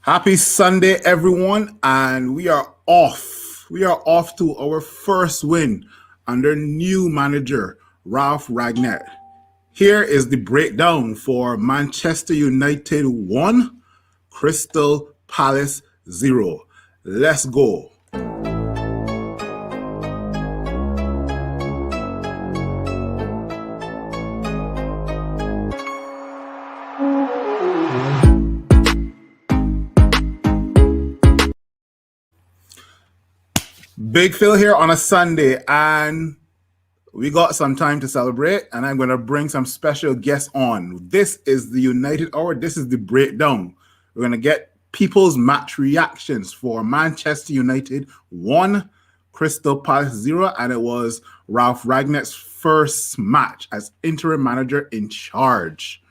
Happy Sunday, everyone, and we are off. We are off to our first win under new manager Ralph Ragnick. Here is the breakdown for Manchester United 1, Crystal Palace 0. Let's go. Big Phil here on a Sunday, and we got some time to celebrate, and I'm going to bring some special guests on. This is the United Hour. This is the breakdown. We're going to get people's match reactions for Manchester United 1, Crystal Palace 0, and it was Ralph Ragnick's first match as interim manager in charge.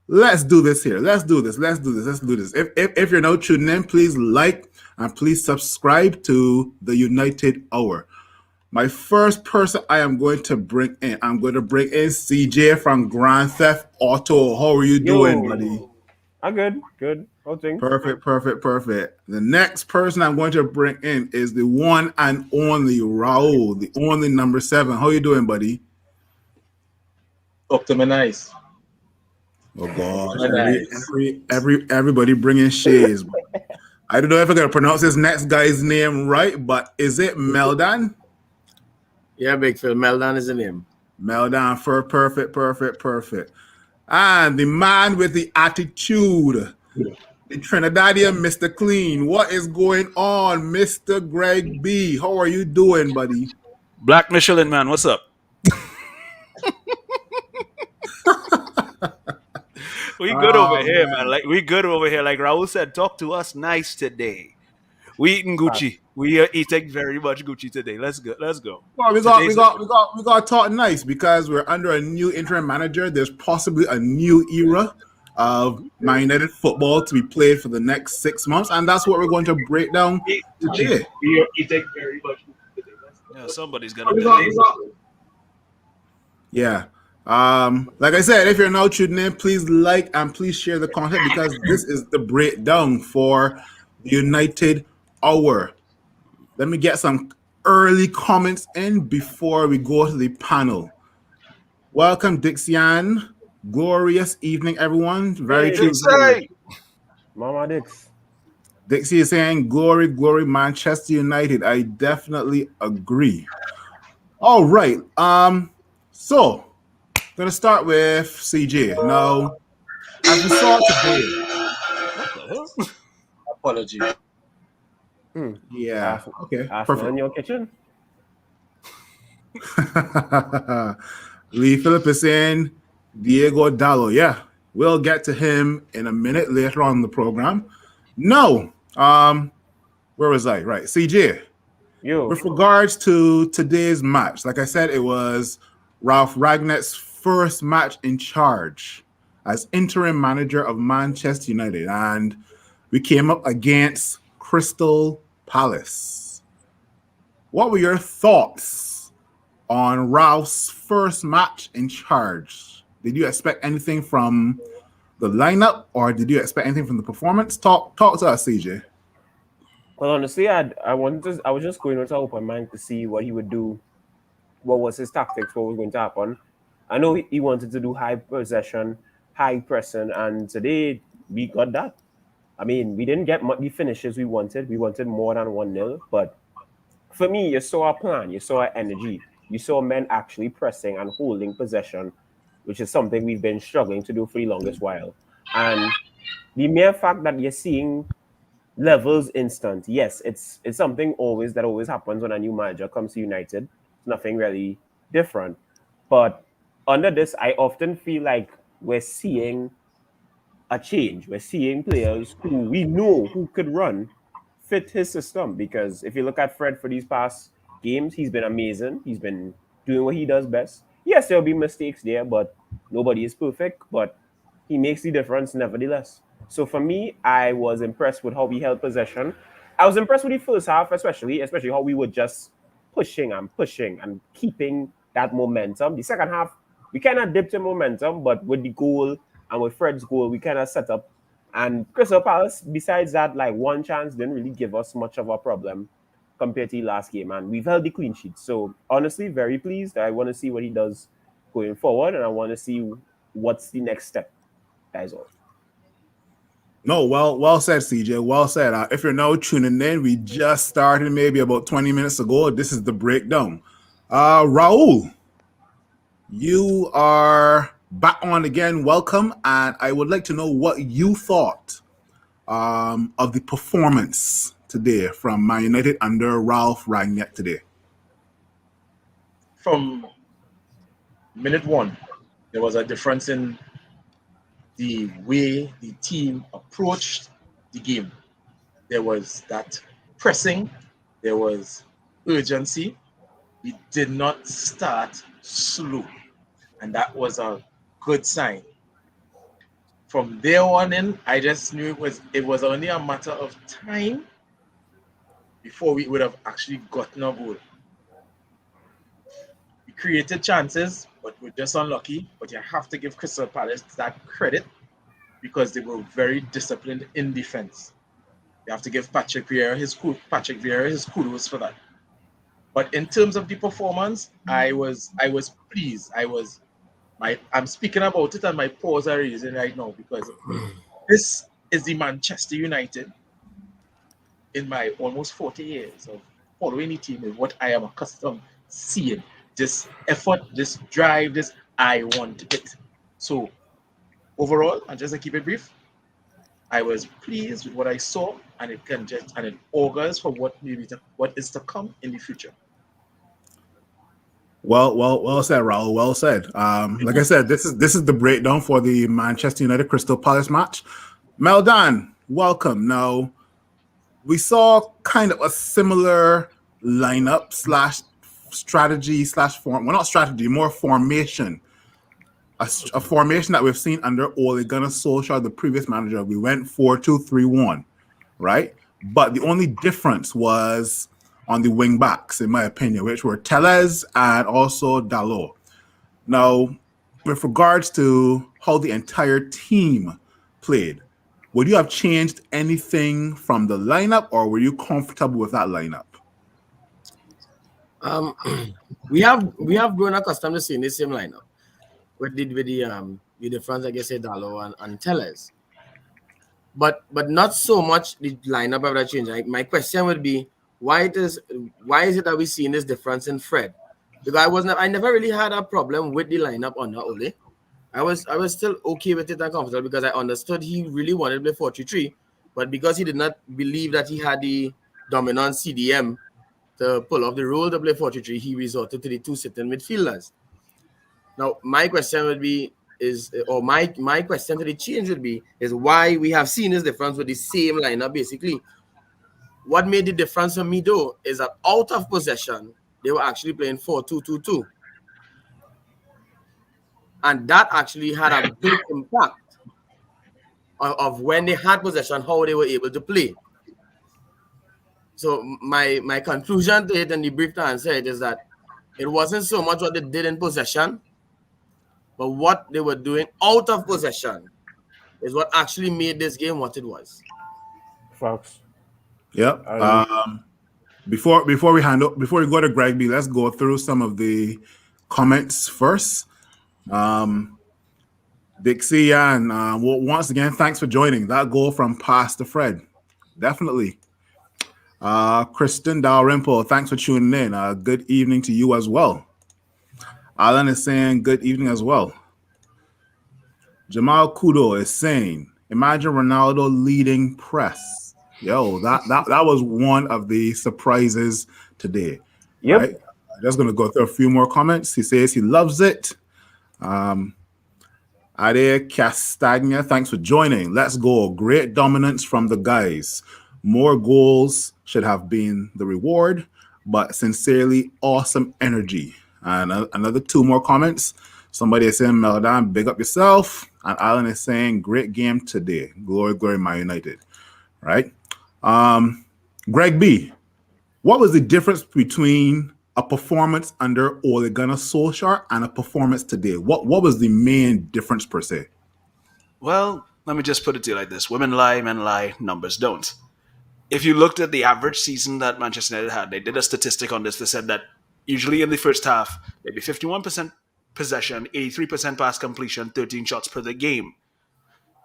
Let's do this here. Let's do this. If you're now tuning in, please like and please subscribe to the United Hour. My first person I am going to bring in, I'm going to bring in CJ from Grand Theft Auto. How are you doing, buddy? I'm good. How things? Perfect. The next person I'm going to bring in is the one and only Raul, the only number 7. How are you doing, buddy? Talk to me nice. Oh God! Everybody bringing shades. I don't know if I'm gonna pronounce this next guy's name right, but is it Meldan? Yeah, Big Phil. Meldan is the name. Meldan, for perfect. And the man with the attitude, the Trinidadian Mr. Clean. What is going on, Mr. Greg B? How are you doing, buddy? Black Michelin man, what's up? We good over here, man. Like we good over here. Like Raul said, talk to us nice today. We eating Gucci. We are eating very much Gucci today. Let's go. Well, we got to talk nice because we're under a new interim manager. There's possibly a new era of Man United football to be played for the next 6 months, and that's what we're going to break down today. We are eating very much today. Yeah, somebody's gonna be. Yeah. Like I said, if you're now tuning in, please like and please share the content because this is the breakdown for the United Hour. Let me get some early comments in before we go to the panel. Welcome, Dixian. Glorious evening, everyone. Very true. Mama Dix. Dixie is saying, glory, Manchester United. I definitely agree. All right. So I'm going to start with CJ. Now, as we saw today. Apology. Yeah. Okay. Perfect. In your kitchen. Lee Phillip is saying Diego Dallo. Yeah. We'll get to him in a minute later on in the program. No. Where was I? Right. CJ. With regards to today's match, like I said, it was Ralph Ragnick's first match in charge as interim manager of Manchester United, and we came up against Crystal Palace. What were your thoughts on Ralph's first match in charge? Did you expect anything from the lineup, or did you expect anything from the performance? Talk to us, CJ. Well, honestly, I was just going with an open mind to see what he would do. What was his tactics? What was going to happen? I know he wanted to do high possession, high pressing, and today we got that. I mean, we didn't get the finishes we wanted. We wanted more than 1-0. But for me, you saw a plan. You saw energy. You saw men actually pressing and holding possession, which is something we've been struggling to do for the longest while. And the mere fact that you're seeing levels instant, yes, it's something that always happens when a new manager comes to United. It's nothing really different. But under this, I often feel like we're seeing a change. We're seeing players who we know who could run fit his system. Because if you look at Fred for these past games, he's been amazing. He's been doing what he does best. Yes, there'll be mistakes there, but nobody is perfect. But he makes the difference nevertheless. So for me, I was impressed with how we held possession. I was impressed with the first half, especially how we were just pushing and keeping that momentum. The second half, we kind of dipped in momentum, but with the goal and with Fred's goal, we kind of set up And Crystal Palace, besides that, like one chance didn't really give us much of a problem compared to the last game, and we've held the clean sheet. So honestly, very pleased. I want to see what he does going forward, and I want to see what's the next step. That is all. No, well said, CJ. Well said. If you're now tuning in, we just started maybe about 20 minutes ago. This is the breakdown. Raul, you are back on again. Welcome, and I would like to know what you thought of the performance today from Man United under Ralph Rangnick today. From minute one, there was a difference in the way the team approached the game. There was that pressing, there was urgency. We did not start slow, and that was a good sign. From there on in, I just knew it was only a matter of time before we would have actually gotten a goal. We created chances, but we're just unlucky. But you have to give Crystal Palace that credit because they were very disciplined in defense. You have to give Patrick Vieira his kudos for that. But in terms of the performance, I was pleased. I'm speaking about it and my paws are raising right now because this is the Manchester United in my almost 40 years of following the team is what I am accustomed seeing. This effort, this drive, this I want it. So overall, and just to keep it brief, I was pleased with what I saw, and it augurs for what is to come in the future. Well said, Raul. Well said. Like I said, this is the breakdown for the Manchester United Crystal Palace match. Meldan, welcome. Now, we saw kind of a similar lineup / strategy / form. Well, not strategy, more formation. A formation that we've seen under Ole Gunnar Solskjaer, the previous manager. We went 4-2-3-1, right? But the only difference was on the wing backs, in my opinion, which were Tellez and also Dalot. Now, with regards to how the entire team played, would you have changed anything from the lineup, or were you comfortable with that lineup? We have grown accustomed to seeing the same lineup with the France, like I said, Dalot and Tellez. But not so much the lineup ever changed. My question would be, why is it that we're seeing this difference in Fred? Because I never really had a problem with the lineup under Ole. I was still okay with it and comfortable because I understood he really wanted to play 4-3-3, but because he did not believe that he had the dominant CDM to pull off the role to play 4-3-3, he resorted to the two sitting midfielders. Now, my question would be my question to the change would be is why we have seen this difference with the same lineup basically. What made the difference for me though is that out of possession, they were actually playing 4-2-2-2. And that actually had a big impact of when they had possession, how they were able to play. So my conclusion to it and the brief answer it is that it wasn't so much what they did in possession, but what they were doing out of possession is what actually made this game what it was. Fox. Yep. Before we go to Greg B, let's go through some of the comments first. Dixie and once again, thanks for joining. That goal from Pastor Fred, definitely. Kristen Dalrymple, thanks for tuning in. Good evening to you as well. Alan is saying good evening as well. Jamal Kudo is saying, imagine Ronaldo leading press. Yo, that was one of the surprises today. Yep. Right? Just going to go through a few more comments. He says he loves it. Ade Castagna, thanks for joining. Let's go. Great dominance from the guys. More goals should have been the reward, but sincerely, awesome energy. And another two more comments. Somebody is saying, Meldan, big up yourself. And Alan is saying, great game today. Glory, glory, Man United. Right? Greg B, what was the difference between a performance under Ole Gunnar Solskjaer and a performance today? What was the main difference per se? Well, let me just put it to you like this: women lie, men lie, numbers don't. If you looked at the average season that Manchester United had, they did a statistic on this. They said that usually in the first half, there'd be 51% possession, 83% pass completion, 13 shots per the game.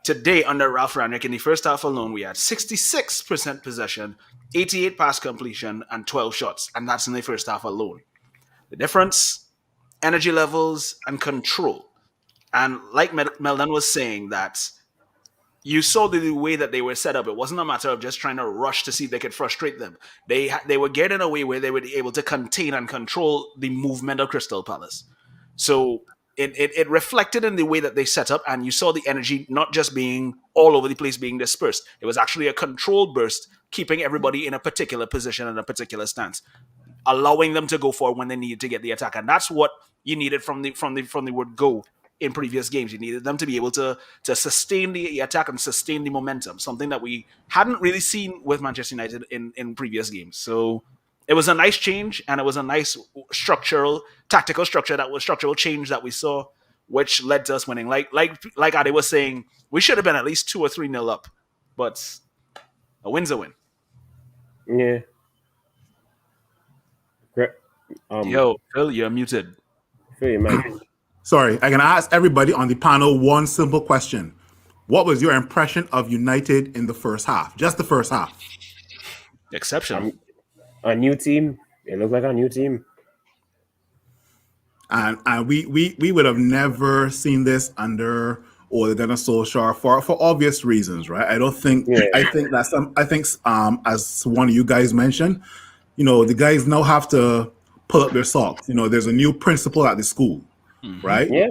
Today, under Ralph Rangnick, in the first half alone, we had 66% possession, 88 pass completion, and 12 shots. And that's in the first half alone. The difference, energy levels and control. And like Meldon was saying, that you saw the way that they were set up. It wasn't a matter of just trying to rush to see if they could frustrate them. They were getting a way where they were able to contain and control the movement of Crystal Palace. So it reflected in the way that they set up, and you saw the energy not just being all over the place, being dispersed. It was actually a controlled burst, keeping everybody in a particular position and a particular stance, allowing them to go forward when they needed to get the attack. And that's what you needed from the word go in previous games. You needed them to be able to sustain the attack and sustain the momentum, something that we hadn't really seen with Manchester United in previous games. So it was a nice change, and it was a nice tactical structural change that we saw, which led to us winning. Like Ade was saying, we should have been at least 2 or 3-0 up, but a win's a win. Yeah. Yo, Phil, you're muted. Phil, man. Sorry, I can ask everybody on the panel one simple question. What was your impression of United in the first half? Just the first half. Exceptional. A new team. It looked like a new team. And we would have never seen this under Ole Gunnar Solskjaer for obvious reasons, right? I think as one of you guys mentioned, the guys now have to pull up their socks. There's a new principal at the school, right? Yeah.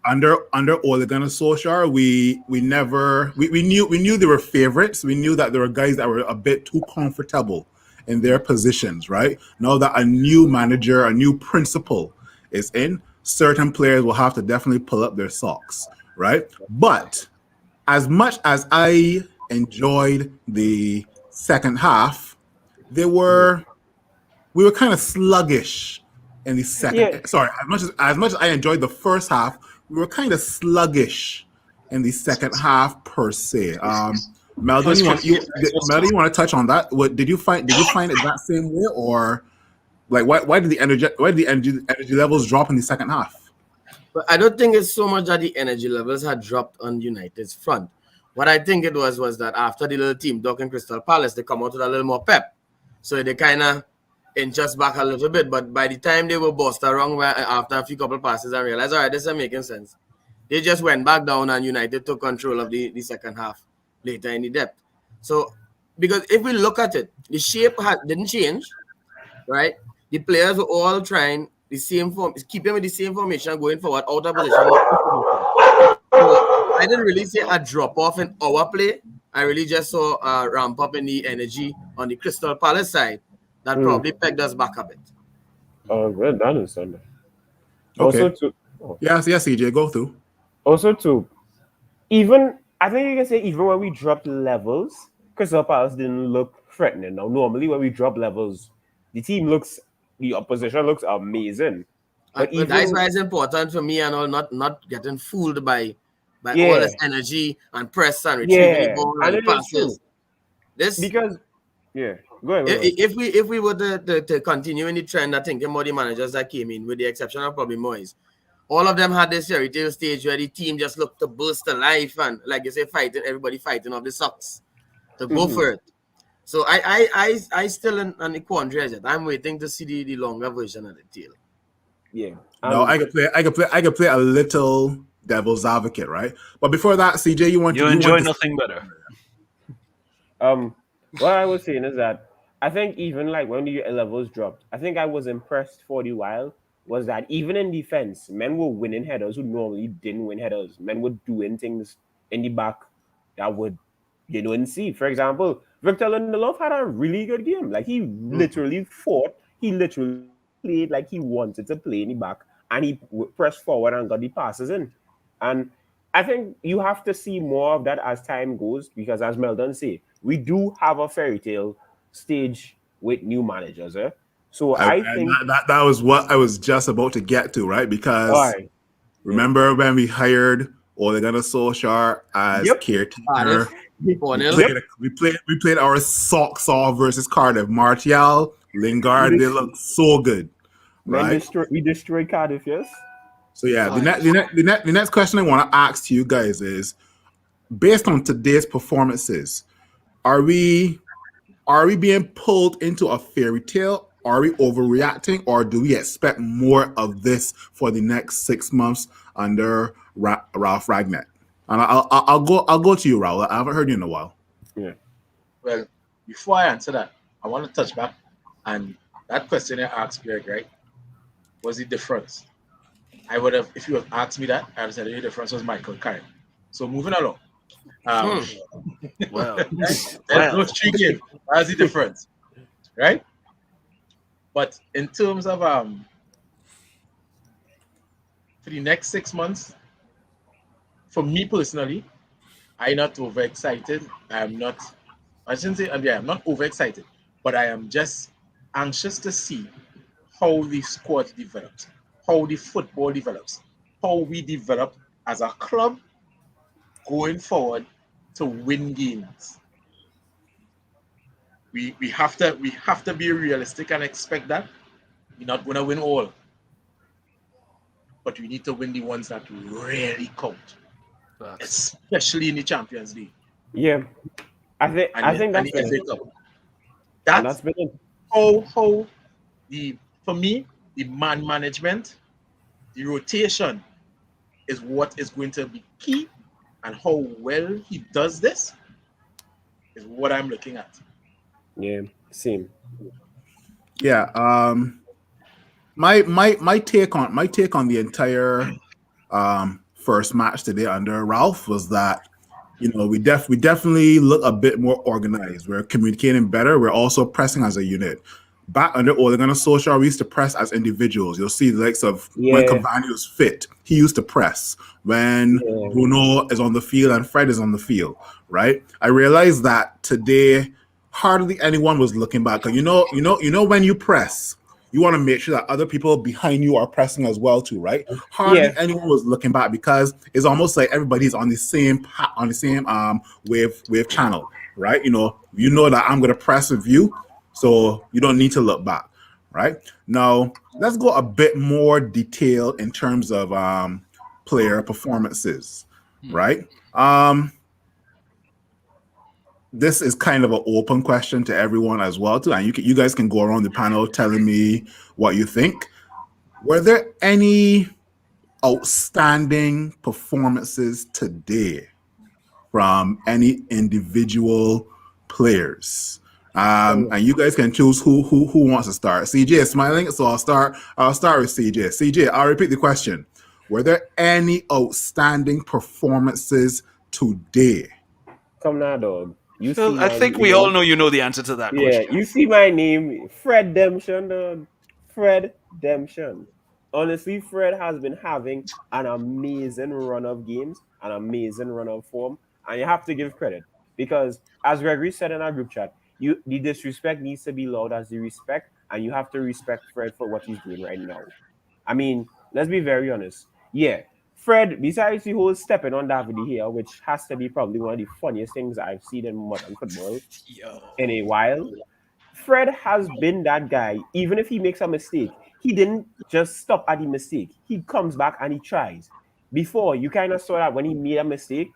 Under Ole Gunnar Solskjaer, we knew they were favorites. We knew that there were guys that were a bit too comfortable in their positions, right? Now that a new manager, a new principal is in, certain players will have to definitely pull up their socks, right? But as much as I enjoyed the second half, we were kind of sluggish in the second. Yeah. Sorry, as much as I enjoyed the first half, we were kind of sluggish in the second half per se. Meldon, you want to touch on that? Did you find it that same way, or like why did the energy levels drop in the second half? But I don't think it's so much that the energy levels had dropped on United's front. What I think it was that after the little team talking Crystal Palace, they come out with a little more pep, so they kind of inch us back a little bit. But by the time they were bossed around after a few couple passes and realized, all right, this is making sense, they just went back down and United took control of the second half later in the depth. So, because if we look at it, the shape didn't change, right? The players were all trying the same form, keeping with the same formation, going forward, out of position. So I didn't really see a drop off in our play. I really just saw a ramp up in the energy on the Crystal Palace side that probably pegged us back a bit. Oh, good. I understand that. Okay. Also, Yes, CJ, go through. Also, too, even I think you can say even when we dropped levels, Crystal Palace didn't look threatening. Now, normally when we drop levels, the opposition looks amazing. But that's why it's important for me and all not getting fooled by all this energy and press and retrieving the ball and passes. Go ahead. If we were to continue in the trend, I think more the managers that came in, with the exception of probably Moyes, all of them had this fairy tale stage where the team just looked to burst to life and, like you say, everybody fighting off the socks to go for it. So I still in a quandary as yet. I'm waiting to see the longer version of the tale. Yeah. No, I could play a little devil's advocate, right? But before that, CJ, you enjoy nothing better. What I was saying is that I think even like when the levels dropped, I think I was impressed for the while was that even in defense, men were winning headers who normally didn't win headers. Men were doing things in the back that you didn't see. For example, Victor Lindelof had a really good game. Like he literally fought. He literally played like he wanted to play in the back, and he pressed forward and got the passes in. And I think you have to see more of that as time goes, because as Meldon say, we do have a fairy tale stage with new managers. So I think that was what I was just about to get to, right? Because remember when we hired Ole Gunnar Solskjaer as Yep. caretaker. Cardiff. We 4-0. played our socks off versus Cardiff. Martial, Lingard, they look so good, right? We destroyed Cardiff, yes. So yeah, the next question I want to ask to you guys is, based on today's performances, are we being pulled into a fairy tale? Are we overreacting, or do we expect more of this for the next 6 months under Ralph Ragnick? And I'll go to you, Raul. I haven't heard you in a while. Yeah. Well, before I answer that, I want to touch back and that question I asked Greg, right? Was the difference? I would have, if you have asked me that, I would have said the difference was Michael Carrick. So moving along. Well, There's no three games. That's the difference, right? But in terms of for the next 6 months, for me personally, I'm not overexcited. I'm not. I shouldn't say. Yeah, I'm not overexcited, but I am just anxious to see how the squad develops, how the football develops, how we develop as a club going forward to win games. We have to be realistic and expect that we're not going to win all, but we need to win the ones that really count, especially in the Champions League. Yeah. I think that's the FA been, Cup. and That's that's been it. how for me the man management, the rotation is what is going to be key, and how well he does this is what I'm looking at. Yeah, same. Yeah. My take on the entire first match today under Ralph was that, we definitely look a bit more organized. We're communicating better. We're also pressing as a unit. Back under Ole Gunnar Solskjaer, we used to press as individuals. You'll see the likes of when Yeah. Cavani was fit, he used to press. When Yeah. Bruno is on the field and Fred is on the field, right? I realized that today hardly anyone was looking back. You know when you press, you want to make sure that other people behind you are pressing as well too, right? Hardly Yeah. anyone was looking back because it's almost like everybody's on the same wave channel, right? You know that I'm gonna press with you, so you don't need to look back, right? Now let's go a bit more detailed in terms of player performances, right? This is kind of an open question to everyone as well too, and you guys can go around the panel telling me what you think. Were there any outstanding performances today from any individual players? And you guys can choose who wants to start. CJ is smiling, so I'll start with CJ. CJ, I'll repeat the question. Were there any outstanding performances today? Come now, dog. You Phil, see I my think we name. all know you know the answer to that Yeah, question. you see my name, Fred Demption, dog. Fred Demption. Honestly, Fred has been having an amazing run of games, an amazing run of form, and you have to give credit because, as Gregory said in our group chat, the disrespect needs to be loud as the respect, and you have to respect Fred for what he's doing right now. I mean, let's be very honest. Yeah, Fred, besides the whole stepping on David here, which has to be probably one of the funniest things I've seen in modern football in a while, Fred has been that guy. Even if he makes a mistake, he didn't just stop at the mistake. He comes back and he tries. Before, you kind of saw that when he made a mistake,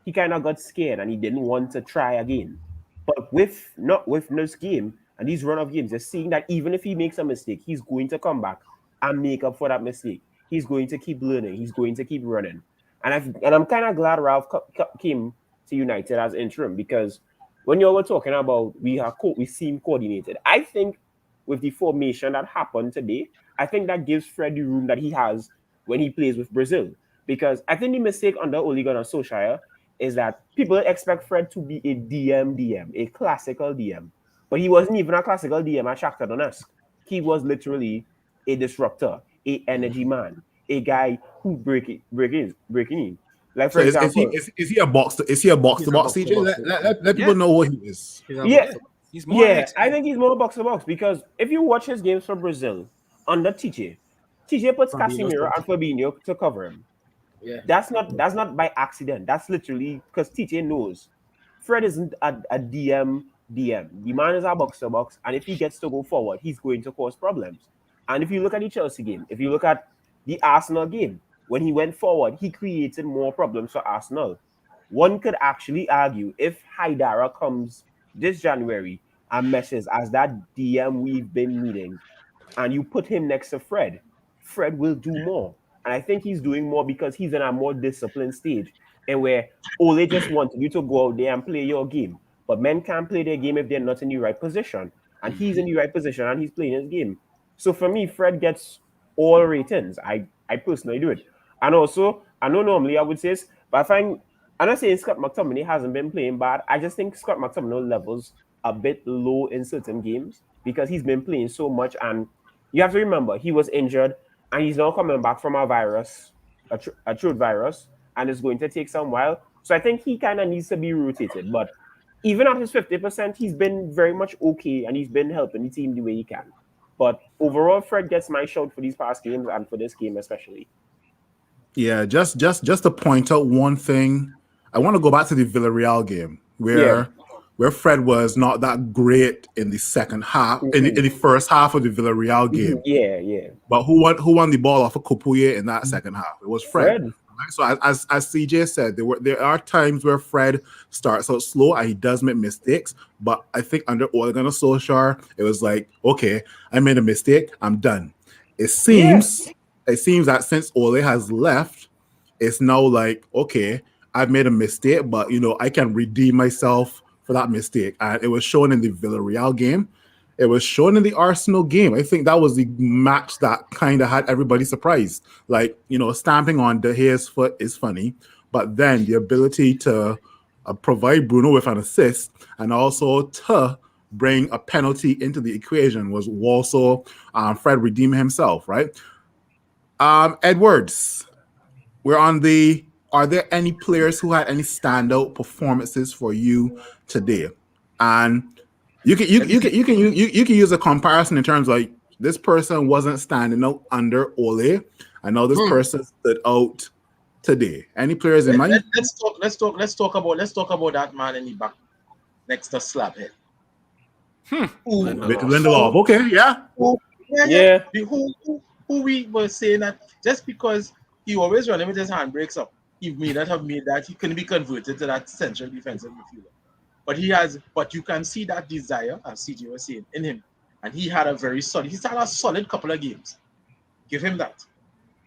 he kind of got scared and he didn't want to try again. But not with this game and these run of games, you're seeing that even if he makes a mistake, he's going to come back and make up for that mistake. He's going to keep learning. He's going to keep running. And I'm kind of glad Ralph came to United as interim because when you were talking about we seem coordinated, I think with the formation that happened today, I think that gives Fred the room that he has when he plays with Brazil. Because I think the mistake under Ole Gunnar Solskjaer is that people expect Fred to be a DM, a classical DM. But he wasn't even a classical DM at Shakhtar Donetsk. He was literally a disruptor, a energy man, a guy who breaking in. Like So for is he example, is he a box to box, CJ? Let people know what he is. yeah, He's more yeah, ex- I think he's more box to box because if you watch his games for Brazil under TJ puts Fabinho's Casemiro top. and Fabinho to cover him. That's not by accident. That's literally because TJ knows Fred isn't a DM. The man is a box to box, and if he gets to go forward, he's going to cause problems. And if you look at the Chelsea game, if you look at the Arsenal game, when he went forward, he created more problems for Arsenal. One could actually argue if Haidara comes this January and meshes as that DM we've been needing, and you put him next to Fred, Fred will do more. And I think he's doing more because he's in a more disciplined stage and where Ole just wanted you to go out there and play your game. But men can't play their game if they're not in the right position. And he's in the right position and he's playing his game. So for me, Fred gets all ratings. I personally do it. And also, I know normally I would say this, but I find I'm not saying Scott McTominay hasn't been playing bad. I just think Scott McTominay levels a bit low in certain games because he's been playing so much. And you have to remember, he was injured and he's now coming back from a virus, a throat virus, and it's going to take some while. So I think he kind of needs to be rotated. But even at his 50%, he's been very much okay and he's been helping the team the way he can. But overall, Fred gets my shout for these past games and for this game especially. Yeah, just to point out one thing, I want to go back to the Villarreal game where Fred was not that great in the second half, in the first half of the Villarreal game. Yeah. But who won the ball off of Kopuye in that second half? It was Fred. Right? So as CJ said, there are times where Fred starts out slow and he does make mistakes. But I think under Ole Gunnar Solskjaer, it was like, okay, I made a mistake, I'm done. It seems that since Ole has left, it's now like, okay, I've made a mistake, but I can redeem myself for that mistake. And it was shown in the Villarreal game. It was shown in the Arsenal game. I think that was the match that kind of had everybody surprised. Like, stamping on De Gea's foot is funny, but then the ability to provide Bruno with an assist and also to bring a penalty into the equation was also Fred redeeming himself, right? Edwards, are there any players who had any standout performances for you today? And you can use a comparison in terms of like this person wasn't standing out under Ole. I know this person stood out today. Any players in mind? Let's talk about that man in the back next to Slabhead. Lindelof. Okay, yeah. Who we were saying that just because he always running with his handbrakes up, he may not have made that, he couldn't be converted to that central defensive midfielder. But you can see that desire, as CJ was saying, in him. And he's had a solid couple of games. Give him that.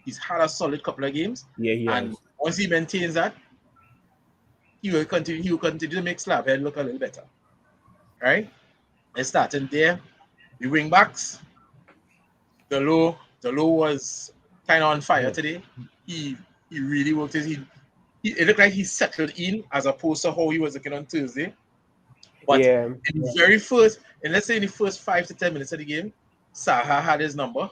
He's had a solid couple of games. And once he maintains that, he will continue to make Slabhead look a little better. Right? Let's start in there. The wing backs. The low was kind of on fire today. He really worked it looked like he settled in as opposed to how he was looking on Thursday. But in the first 5 to 10 minutes of the game, Saha had his number.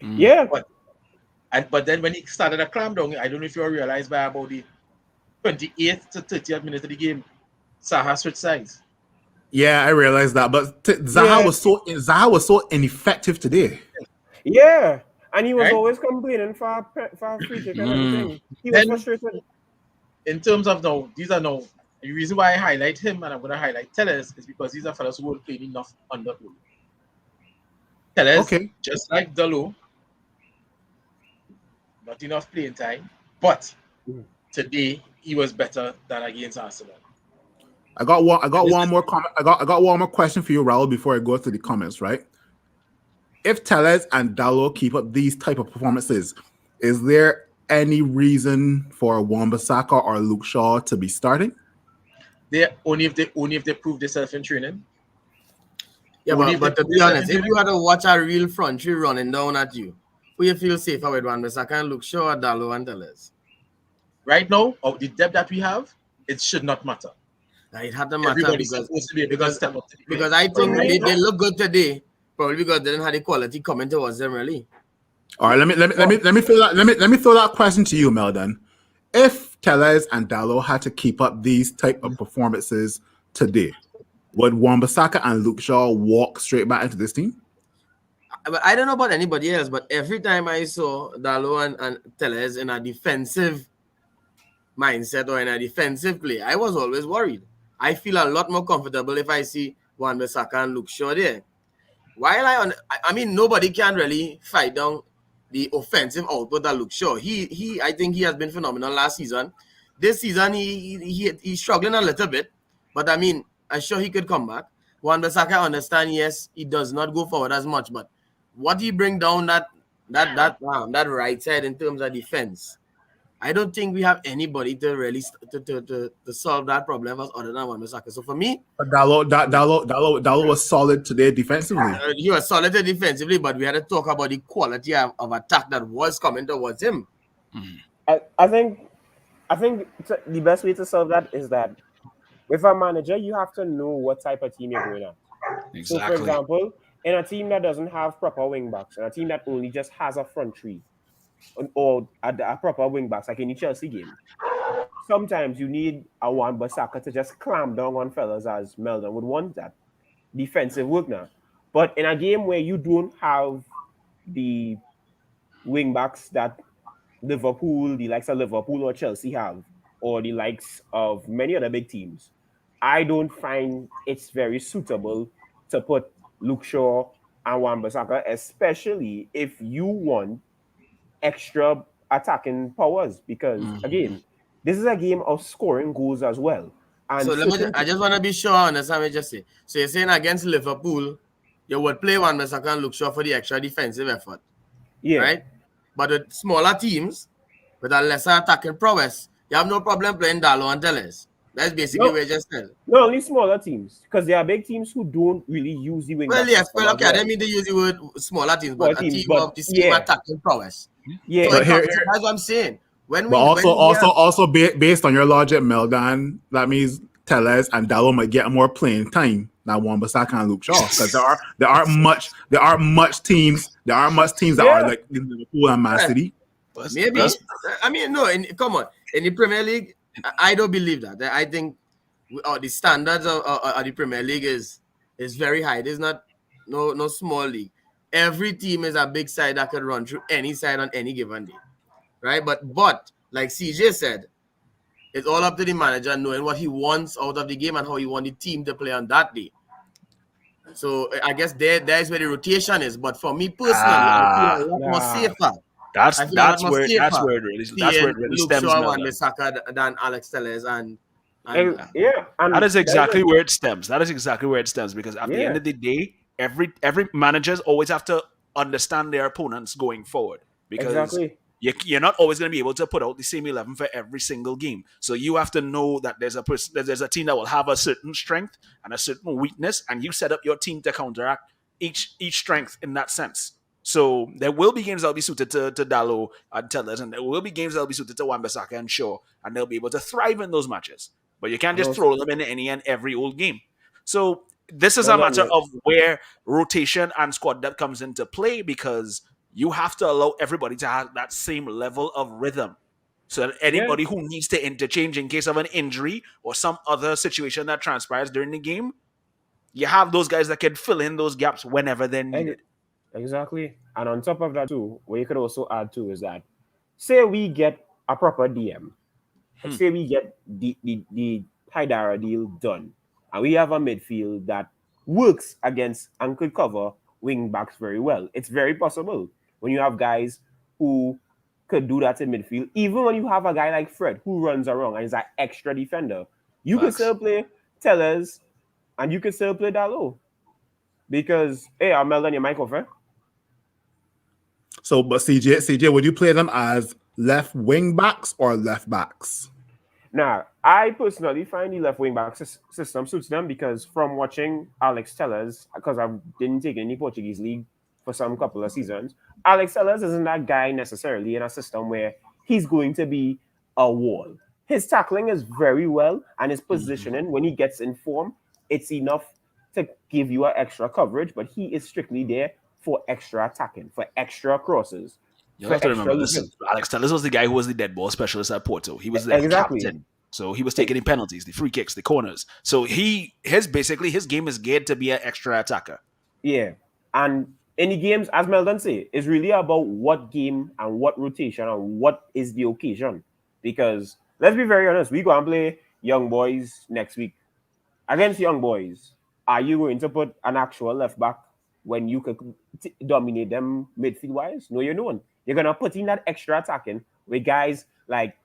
Yeah. But then when he started to clamp down, I don't know if you realized by about the 28th to 30th minute of the game, Saha switched sides. Yeah, I realized that. But Zaha was so ineffective today. Yeah. And he was always complaining for a free kick and everything. He was frustrated. In terms of the reason why I highlight him and I'm going to highlight Tellez is because these are fellas who won't play enough under Ole. Tellez, just like Dalo, not enough playing time, but today he was better than against Arsenal. I got one more comment. I got one more question for you, Raul, before I go to the comments, right? If Tellez and Dalo keep up these type of performances, is there any reason for Wan-Bissaka or Luke Shaw to be starting? Only if they prove themselves in training. Yeah, but to be honest, if you had to watch a real front three running down at you, who you feel safer with Wan-Bissaka and Luke Shaw or Dalo and Tellez? Right now, of the depth that we have, it should not matter. It had to matter because I think right. they look good today. Probably because they didn't have the quality coming towards them really. All right, let me throw that question to you, Meldon. If Tellez and Dalo had to keep up these type of performances today, would Wan-Bissaka and Luke Shaw walk straight back into this team? but I don't know about anybody else, but every time I saw Dalo and Teles in a defensive mindset or in a defensive play, I was always worried. I feel a lot more comfortable if I see Wan Bissaka and Luke Shaw there. While I mean, nobody can really fight down the offensive output that Luke Shaw. I think he has been phenomenal last season. This season, he's struggling a little bit, but I mean, I'm sure he could come back. Wan Bissaka, I understand, yes, he does not go forward as much, but what he bring down that right side in terms of defense, I don't think we have anybody to really to solve that problem other than Wan Bissaka. So for me, Dalo was solid today defensively. he was solid defensively, but we had to talk about the quality of attack that was coming towards him. I think the best way to solve that is that with a manager, you have to know what type of team you're going at. Exactly. So, for example, in a team that doesn't have proper wing backs, and a team that only just has a front three, or a proper wing backs, like in the Chelsea game, sometimes you need a Wan-Bissaka to just clamp down on fellas as Meldon would want that defensive work now. But in a game where you don't have the wing backs that Liverpool, the likes of Liverpool or Chelsea have, or the likes of many other big teams, I don't find it's very suitable to put Luke Shaw and Wan-Bissaka, especially if you want extra attacking powers. Because again, this is a game of scoring goals as well. And So I just want to be sure I understand what you just say. So you're saying against Liverpool, you would play Wan-Bissaka and Luke Shaw for the extra defensive effort, yeah, right? But with smaller teams with a lesser attacking prowess, you have no problem playing Dalo and Teles. That's basically what you just said. not only smaller teams, because there are big teams who don't really use the wing Well, back yes, system well, as okay, I didn't mean to use the word smaller teams, but Small a teams, team but of the same yeah. attacking prowess. Yeah, So But here- that's what I'm saying. When But we also based on your logic, Meldon, that means Teles and Dalo might get more playing time than Wan-Bissaka and Luke Shaw, because there aren't much teams that are like Liverpool and Man City. maybe I mean no, come on, in the Premier League, I don't believe that. I think the standards of the Premier League is very high. There's not no small league. Every team is a big side that could run through any side on any given day, right? But like CJ said, it's all up to the manager knowing what he wants out of the game and how he wants the team to play on that day. So I guess there's where the rotation is. But for me personally, I feel a lot more safer. That's I feel a lot more where safer it really seeing Luke stems. Shaw and Meldon. Wan-Bissaka than Alex Telles and yeah. And That is exactly where it stems. Because at the Yeah. end of the day, every managers always have to understand their opponents going forward, because Exactly. you're not always going to be able to put out the same 11 for every single game. So you have to know that there's a team that will have a certain strength and a certain weakness, and you set up your team to counteract each strength in that sense. So there will be games that'll be suited to Dalo and Tellers, and there will be games that'll be suited to Wan-Bissaka and Shaw, and they'll be able to thrive in those matches. But you can't just throw them in any and every old game. So this is a matter of where rotation and squad depth comes into play, because you have to allow everybody to have that same level of rhythm. So that anybody who needs to interchange in case of an injury or some other situation that transpires during the game, you have those guys that can fill in those gaps whenever they're needed. Exactly. And on top of that too, what you could also add to is that, say we get a proper DM, say we get the Haidara deal done, and we have a midfield that works against and could cover wing backs very well. It's very possible when you have guys who could do that in midfield. Even when you have a guy like Fred who runs around and is an extra defender, you can still play Tellers and you can still play Dalo. Because, hey, I'm Meldon, your mic off, So, but CJ, would you play them as left wing backs or left backs? Now, I personally find the left wing back system suits them, because from watching Alex Tellers, because I didn't take any Portuguese league for some couple of seasons, Alex Tellers isn't that guy necessarily in a system where he's going to be a wall. His tackling is very well, and his positioning, when he gets in form, it's enough to give you an extra coverage, but he is strictly there for extra attacking, for extra crosses. You have to remember, Alex Telles was the guy who was the dead ball specialist at Porto. He was the captain. So he was taking the penalties, the free kicks, the corners. So his game is geared to be an extra attacker. Yeah. And in the games, as Meldon say, it's really about what game and what rotation and what is the occasion. Because let's be very honest, we go and play Young Boys next week. Against Young Boys, are you going to put an actual left back when you could dominate them midfield wise? No, you don't. You're gonna put in that extra attacking with guys like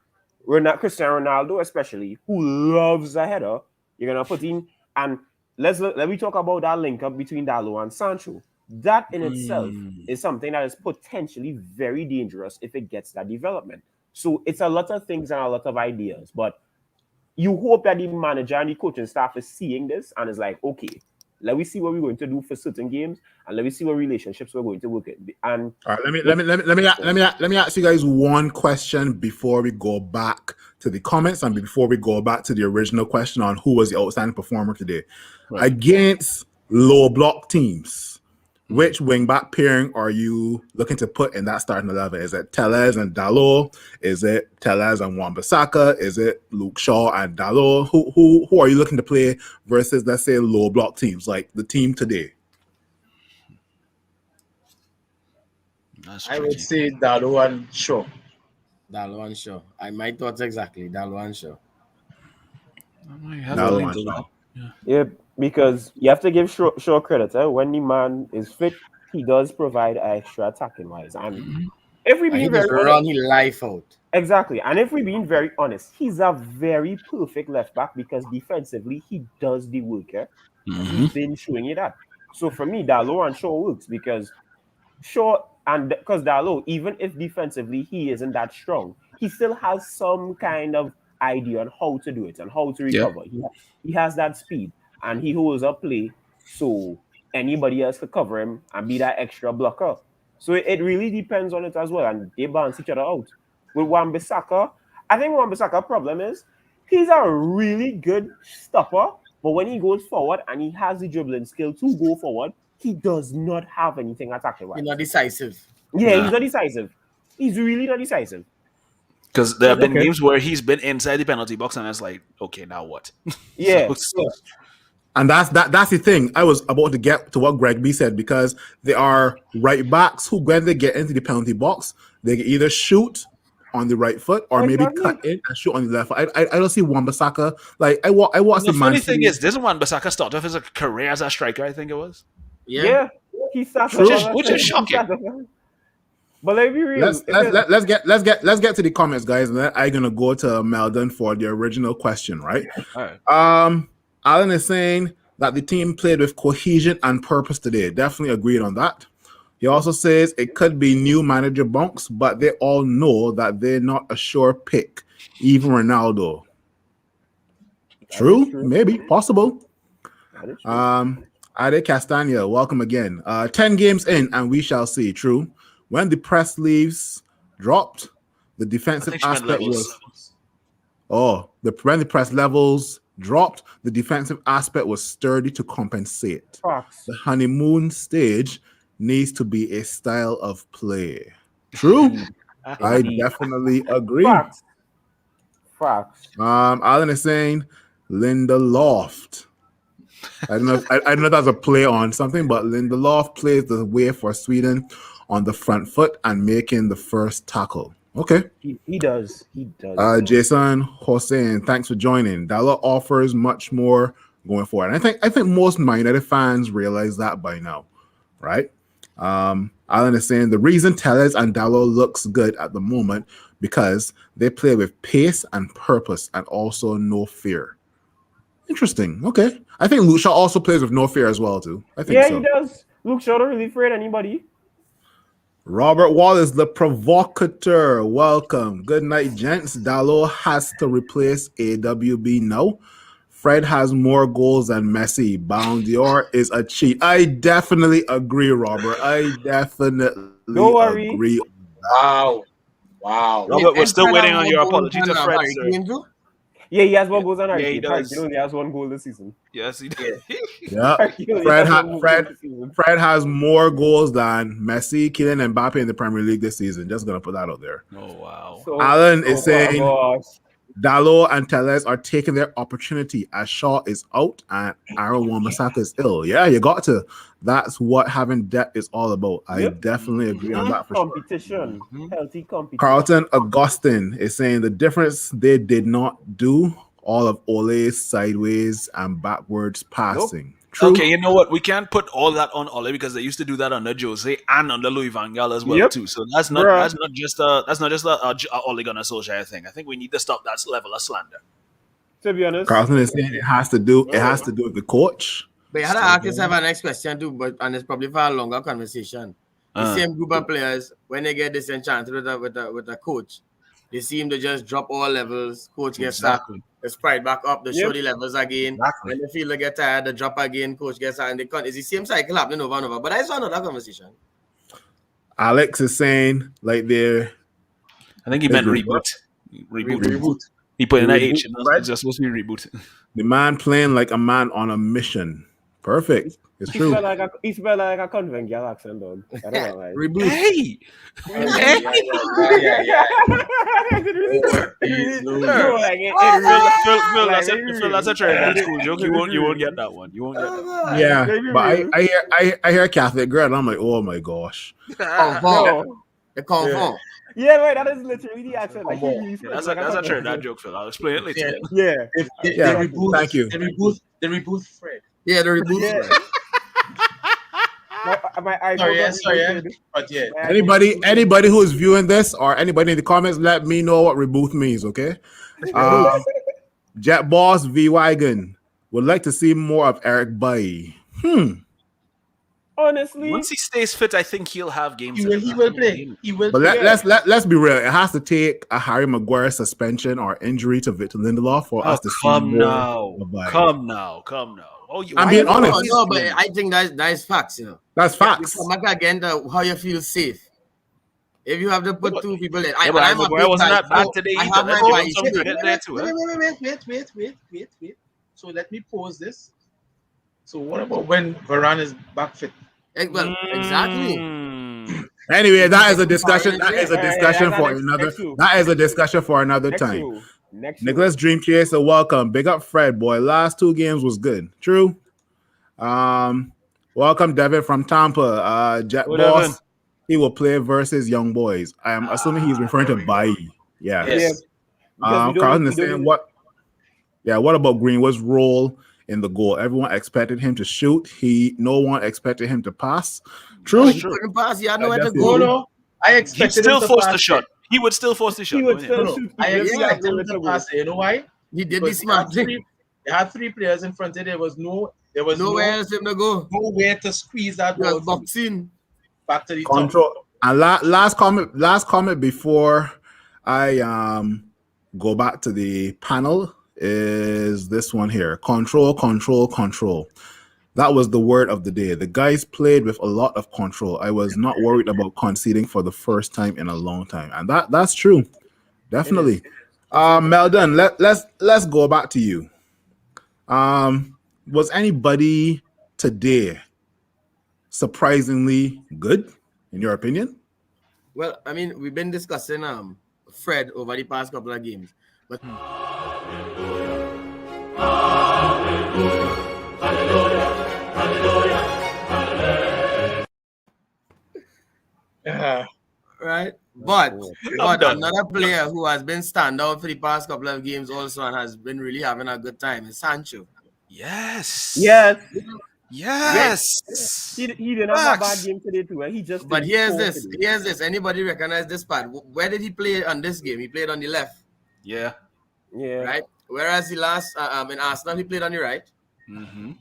Cristiano Ronaldo, especially, who loves a header. You're gonna put in, and let me talk about that link up between Dalot and Sancho. That in itself is something that is potentially very dangerous if it gets that development. So it's a lot of things and a lot of ideas, but you hope that the manager and the coaching staff is seeing this and is like, okay, let me see what we're going to do for certain games, and let me see what relationships we're going to work in. And all right, let me ask you guys one question before we go back to the comments and before we go back to the original question on who was the outstanding performer today. Right. Against low block teams, which wing back pairing are you looking to put in that starting 11? Is it Tellez and Dalot? Is it Tellez and Wan-Bissaka? Is it Luke Shaw and Dalot? Who are you looking to play versus, let's say, low block teams like the team today? I would say Dalot and Shaw. Dalot and Shaw. My thoughts exactly. Dalot and Shaw. Dalot and Shaw. Yeah, because you have to give Shaw credit. When the man is fit, he does provide extra attacking wise. And if we being very run his life out. Exactly. And if we're being very honest, he's a very perfect left back because defensively he does the work. He's been showing you that. So for me, Dalot and Shaw works because Shaw, and because Dalot, even if defensively he isn't that strong, he still has some kind of idea on how to do it and how to recover. He has that speed and he holds up play so anybody else could cover him and be that extra blocker. So it really depends on it as well, and they balance each other out. With Wan-Bissaka, I think Wan-Bissaka's problem is he's a really good stopper, but when he goes forward and he has the dribbling skill to go forward, he does not have anything attacking. He's not decisive. Yeah, he's not decisive. He's really not decisive. Because there have been games where he's been inside the penalty box and it's like, okay, now what? Yeah. And that's the thing. I was about to get to what Greg B said, because there are right backs who, when they get into the penalty box, they can either shoot on the right foot or maybe cut in and shoot on the left foot. I don't see Wan-Bissaka. Like I watched the funny thing is, doesn't Wan-Bissaka start off as a career as a striker? I think it was. Yeah. He started, which is shocking. But let me be real. Let's get to the comments, guys, and then I'm gonna go to Meldon for the original question, right? All right. Alan is saying that the team played with cohesion and purpose today. Definitely agreed on that. He also says it could be new manager bunks, but they all know that they're not a sure pick. Even Ronaldo. True, maybe, possible. Ade Castagna, welcome again. 10 games in, and we shall see. True. When the press leaves dropped, the defensive aspect was. When the press levels dropped, the defensive aspect was sturdy to compensate. Fox. The honeymoon stage needs to be a style of play. True. I definitely agree. Facts. Alan is saying Lindelof. I don't know if that's a play on something, but Lindelof plays the way for Sweden on the front foot and making the first tackle. Okay. He does. Jason Hossein, thanks for joining. Dalot offers much more going forward. And I think most Man United fans realize that by now, right? Alan is saying the reason Tellez and Dalot looks good at the moment because they play with pace and purpose and also no fear. Interesting. Okay. I think Luke Shaw also plays with no fear as well, too. I think so. Yeah, he does. Luke Shaw don't really afraid anybody. Robert Wallace, the provocateur. Welcome. Good night, gents. Dalot has to replace AWB now. Fred has more goals than Messi. Ballon d'Or is a cheat. I definitely agree, Robert. I definitely agree. Wow. Robert, we're still waiting on your apology to Fred, sir. Yeah, he has more goals than he does. He only has one goal this season. Yes, he did. Yeah. Fred has more goals than Messi, Kylian Mbappe in the Premier League this season. Just gonna put that out there. Oh wow. Alan is saying Dalot and Tellez are taking their opportunity as Shaw is out and Aaron Wan-Bissaka is ill. Yeah, you got to. That's what having depth is all about. I Yep. definitely agree on that for sure. Competition, healthy competition. Carlton Augustine is saying the difference they did not do all of Ole's sideways and backwards passing. True. Okay, you know what? We can't put all that on Ole because they used to do that under Jose and under Louis Van Gaal as well Yep. too. So that's not Bruh. that's not just a Ole Gunnar Solskjaer thing. I think we need to stop that level of slander. To be honest, Carlton is saying it has to do with the coach. But you had to ask yourself our next question too, and it's probably for a longer conversation. The same group of players, when they get disenchanted with a coach, they seem to just drop all levels. Coach gets Exactly. they sprite back up, they show the levels again. Exactly. When they feel they get tired, they drop again. Coach gets out, and they can't. It's the same cycle happening over and over. But I saw another conversation. Alex is saying like they're I think he meant reboot. Reboot. He put in an H. It's just supposed to be reboot. the man playing like a man on a mission. Perfect. It's he true. smell like a convent girl accent, dog. I don't know why. Reboot. Hey! Phil, that's a trend. That's cool joke. You won't get that one. You won't get that one. Yeah, but I hear Catholic girl and I'm like, oh my gosh. No. The confirm. Yeah, right. That is literally the accent. Like, That's a trend. That joke, Phil. I'll explain it later. Yeah. They Yeah, reboot. thank you. They reboot Fred. Yeah, the reboot. Yeah. My eyes Sorry. But yeah. Anybody who is viewing this or anybody in the comments, let me know what reboot means, okay? Jet Boss V Wagon would like to see more of Eric Bailly. Honestly, Once he stays fit, I think he'll have games. He will play. He will But play. let's be real. It has to take a Harry Maguire suspension or injury to Victor Lindelof for us to see Come more now. of Bailly. Come now. Oh, I'm being honest. No, but I think that's facts, you know. That's facts. Come back again to how you feel safe. If you have to put two people in, Yeah, but I'm a Maguire big wasn't guy, that bad so today I either. have Let's my give him bias. some credit there too. Wait. So let me pose this. So what about when Varane is back fit? Well, exactly. Anyway, that is a discussion. That is a Yeah, discussion yeah, for next another. two. That is a discussion for another time. Next Nicholas Dream Chaser, welcome. Big up Fred, boy. Last two games was good. True. Welcome Devin from Tampa. Jet Hello, Boss. Devin. He will play versus Young Boys. I am assuming he's referring to Bailly. Yeah. Yes. Carlton is saying what? Yeah. What about Greenwood's role in the goal? Everyone expected him to shoot. No one expected him to pass. True. He couldn't pass. He had nowhere to definitely. go. No. I He'd expected still him to force pass the shot. He would still force the shot. He would wouldn't he? still shoot. I expected him Yeah. to pass. You know why? He did the Because smart thing. they had three players in front of. There was Nowhere else for him to go. nowhere to squeeze that He ball was boxing. back to the top. Control. And last comment before I go back to the panel is this one here. Control. That was the word of the day. The guys played with a lot of control. I was not worried about conceding for the first time in a long time. And that's true. Definitely. Meldon, let's go back to you. Was anybody today surprisingly good, in your opinion? Well, I mean, we've been discussing Fred over the past couple of games, but right. But another player who has been standout for the past couple of games also and has been really having a good time is Sancho. Yes. He didn't have a bad game today too. He just. But here's this. Anybody recognize this part? Where did he play on this game? He played on the left. Yeah. Right. Whereas the last in Arsenal he played on the right. Mm-hmm.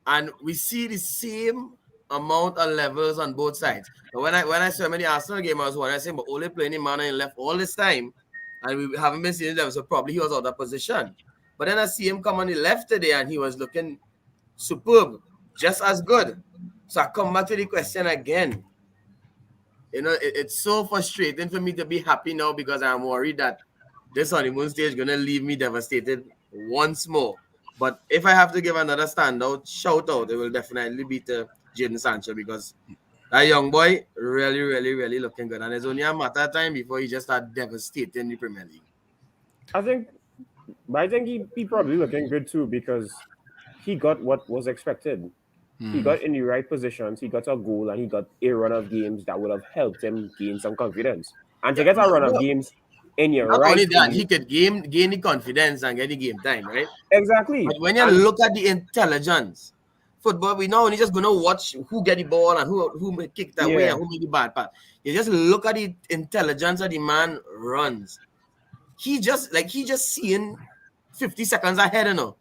And we see the same amount of levels on both sides. But when I saw him in the Arsenal game, I was wondering, I said, but only playing him man on left all this time, and we haven't been seeing him, so probably he was out of position. But then I see him come on the left today, and he was looking superb, just as good. So I come back to the question again. You know, it's so frustrating for me to be happy now because I'm worried that this honeymoon stage is going to leave me devastated once more. But if I have to give another standout shout out, it will definitely be to Jadon Sancho because that young boy really, really, really looking good. And it's only a matter of time before he just start devastating the Premier League. I think, but I think he probably looking good too because he got what was expected. He got in the right positions. He got a goal and he got a run of games that would have helped him gain some confidence. And to Yeah, get a run of no, games in your not right only that, he field, could gain the confidence and get the game time, right? exactly. But when you And look at the intelligence, football, we not only just gonna watch who get the ball and who kick that way yeah, and who make the bad pass. You just look at the intelligence that the man runs. He just seeing 50 seconds ahead, you know.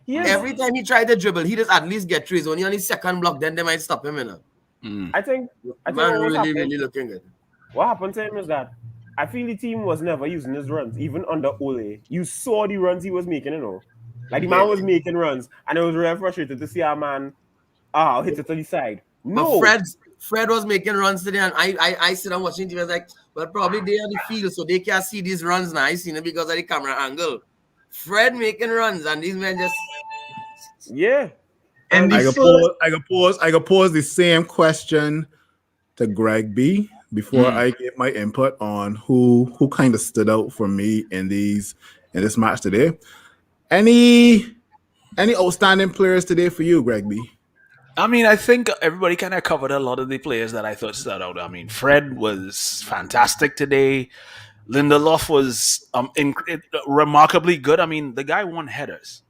he is. Every time he tried to dribble, he just at least get through. He's only on his second block, then they might stop him, you know. I think. I think Man, what was really, happening. really looking good. What happened to him is that I feel the team was never using his runs, even under Ole. You saw the runs he was making, you know. Like the man was making runs, and it was really frustrated to see a man hit it to the side. But No, Fred was making runs today, and I sit and watching TV. I was like, well, probably they are the field, so they can't see these runs now. I seen it because of the camera angle. Fred making runs, and these men just yeah. And I the could pose the same question to Greg B before I give my input on who kind of stood out for me in this match today. Any outstanding players today for you, Greg B? I mean, I think everybody kind of covered a lot of the players that I thought stood out. I mean, Fred was fantastic today. Lindelof was remarkably good. I mean, the guy won headers.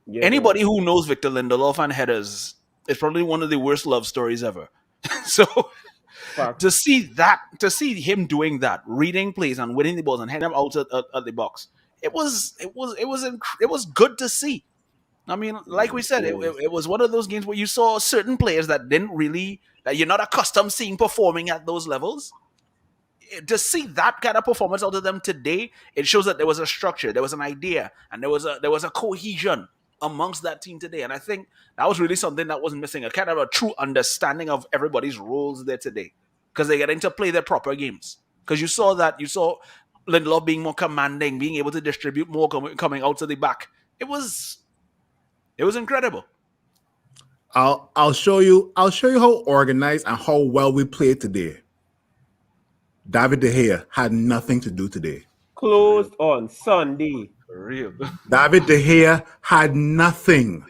Yeah, Anybody who knows Victor Lindelof and headers, it's probably one of the worst love stories ever. So fact. to see him doing that, reading plays and winning the balls and heading them out at the box, it was good to see. I mean, like we said, it was one of those games where you saw certain players that that you're not accustomed seeing performing at those levels. To see that kind of performance out of them today, it shows that there was a structure, there was an idea, and there was a cohesion amongst that team today. And I think that was really something that was missing, a kind of a true understanding of everybody's roles there today, because they're getting to play their proper games. Because you saw Lindelof being more commanding, being able to distribute more coming out to the back. It was incredible. I'll show you how organized and how well we played today. David De Gea had nothing to do today. Closed on Sunday. For real. David De Gea had nothing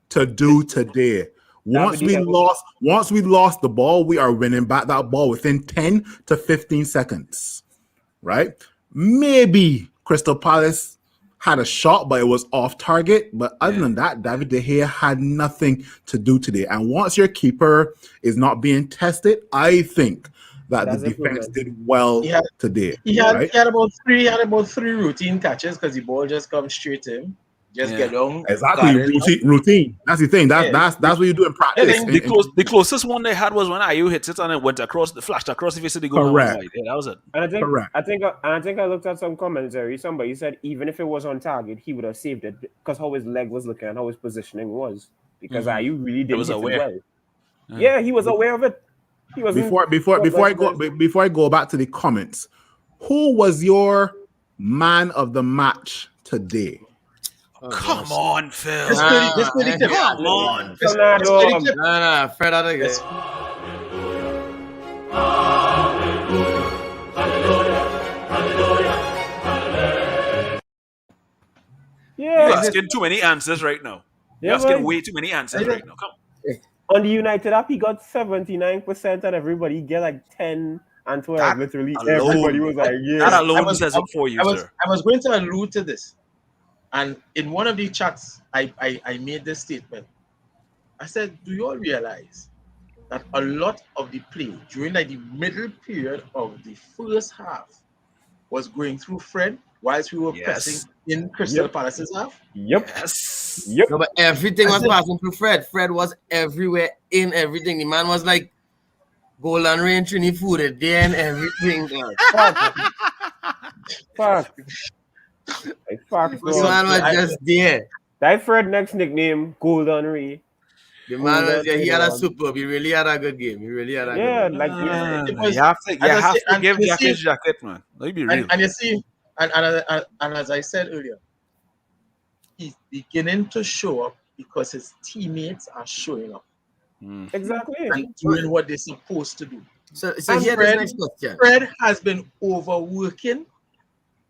to do today. Once we lost the ball, we are winning back that ball within 10 to 15 seconds. Right? Maybe Crystal Palace had a shot, but it was off target. But other than that, David De Gea had nothing to do today. And once your keeper is not being tested, I think that the defense did well today. He had about three routine catches because the ball just comes straight to him. Just get down. Exactly. Routine. That's the thing. That's what you do in practice. The closest one they had was when Ayew hit it and it went flashed across the face of the goal. Correct. Yeah, that was it. And Correct. I think I looked at some commentary. Somebody said even if it was on target, he would have saved it because how his leg was looking and how his positioning was. Because Ayew really didn't hit it well. Yeah, he was aware of it. He was before I go back to the comments, who was your man of the match today? Oh, come on, Phil. Just put it come on. Nah, Fred out of here. Yeah, You're asking too many answers right now. You're asking way too many answers right now. Come on. On the United app, he got 79%, and everybody get like 10 and 12. That literally, alone, everybody was like, "Yeah." That alone says it for you, sir. I was going to allude to this, and in one of the chats, I made this statement. I said, "Do you all realize that a lot of the play during like the middle period of the first half was going through Fred, whilst we were pressing in Crystal Palace's half?" Yep. Yes. Yep. No, but everything was passing through Fred. Fred was everywhere in everything. The man was like Golden Rain, Trini Food, there and everything. Fuck. The man was just there. That Fred next nickname, Golden Ray. The man was there. He had a superb. He really had a good game. He really had a good game. Like you have to give Jack his jacket, man. Let me be real. And you see, and as I said earlier, he's beginning to show up because his teammates are showing up. Exactly. And doing what they're supposed to do. So here Fred, the next question. Fred has been overworking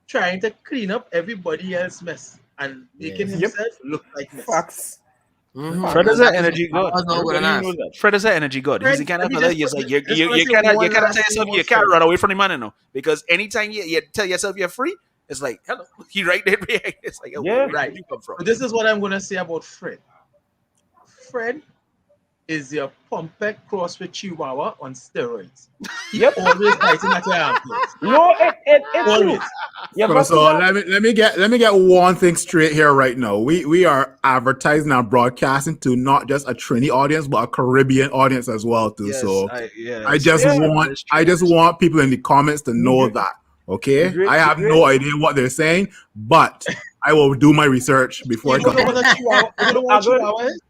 trying to clean up everybody else's mess and making Yes. himself look like mess. Facts. Mhm. Fred is That an energy god. was not good Everybody enough. knows that. Fred is an energy god. He's the Fred, kind let of me fella. just He's put- like just wanna you say cannot one tell last thing yourself about you can't Fred. run away from the man, you know. Because anytime you tell yourself you're free, it's like hello, he right there. It's like Yeah. where Right. did you come from? So this is what I'm gonna say about Fred. Fred is your Pompey cross with Chihuahua on steroids. He Yep. always biting at your ankles. No, it's true. Always. You So, must so not- let me get one thing straight here right now. We are advertising and broadcasting to not just a Trini audience, but a Caribbean audience as well too. So I just want people in the comments to know that. Okay, Agree- I have agree. no idea what they're saying, but I will do my research before I You don't know come. what a Chihuahua, you don't know what a Good. Chihuahua is?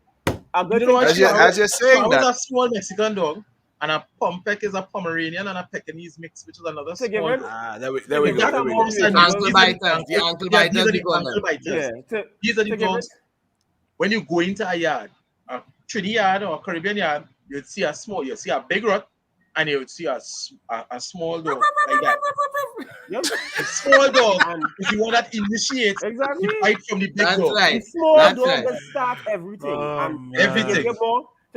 A You good don't know what thing. a Chihuahua as you're saying Chihuahua is that, a small Mexican dog, and a Pompey is a Pomeranian, and a Pekingese mix, which is another To give small him- dog. there we to go. give him That some There we go. cross and motivation. Ankle biters, the ankle yeah, these biters, are we the call ankle them. biters. Yeah. These are to the give dogs. When you go into a yard, a Trinity yard or a Caribbean yard, you'd see a big rut, and you would see a small dog like that. Yep. A small dog And is the one that initiates exactly. the bite from the big That's dog. The right. small That's dog right. that start everything. Oh, And man. to Everything.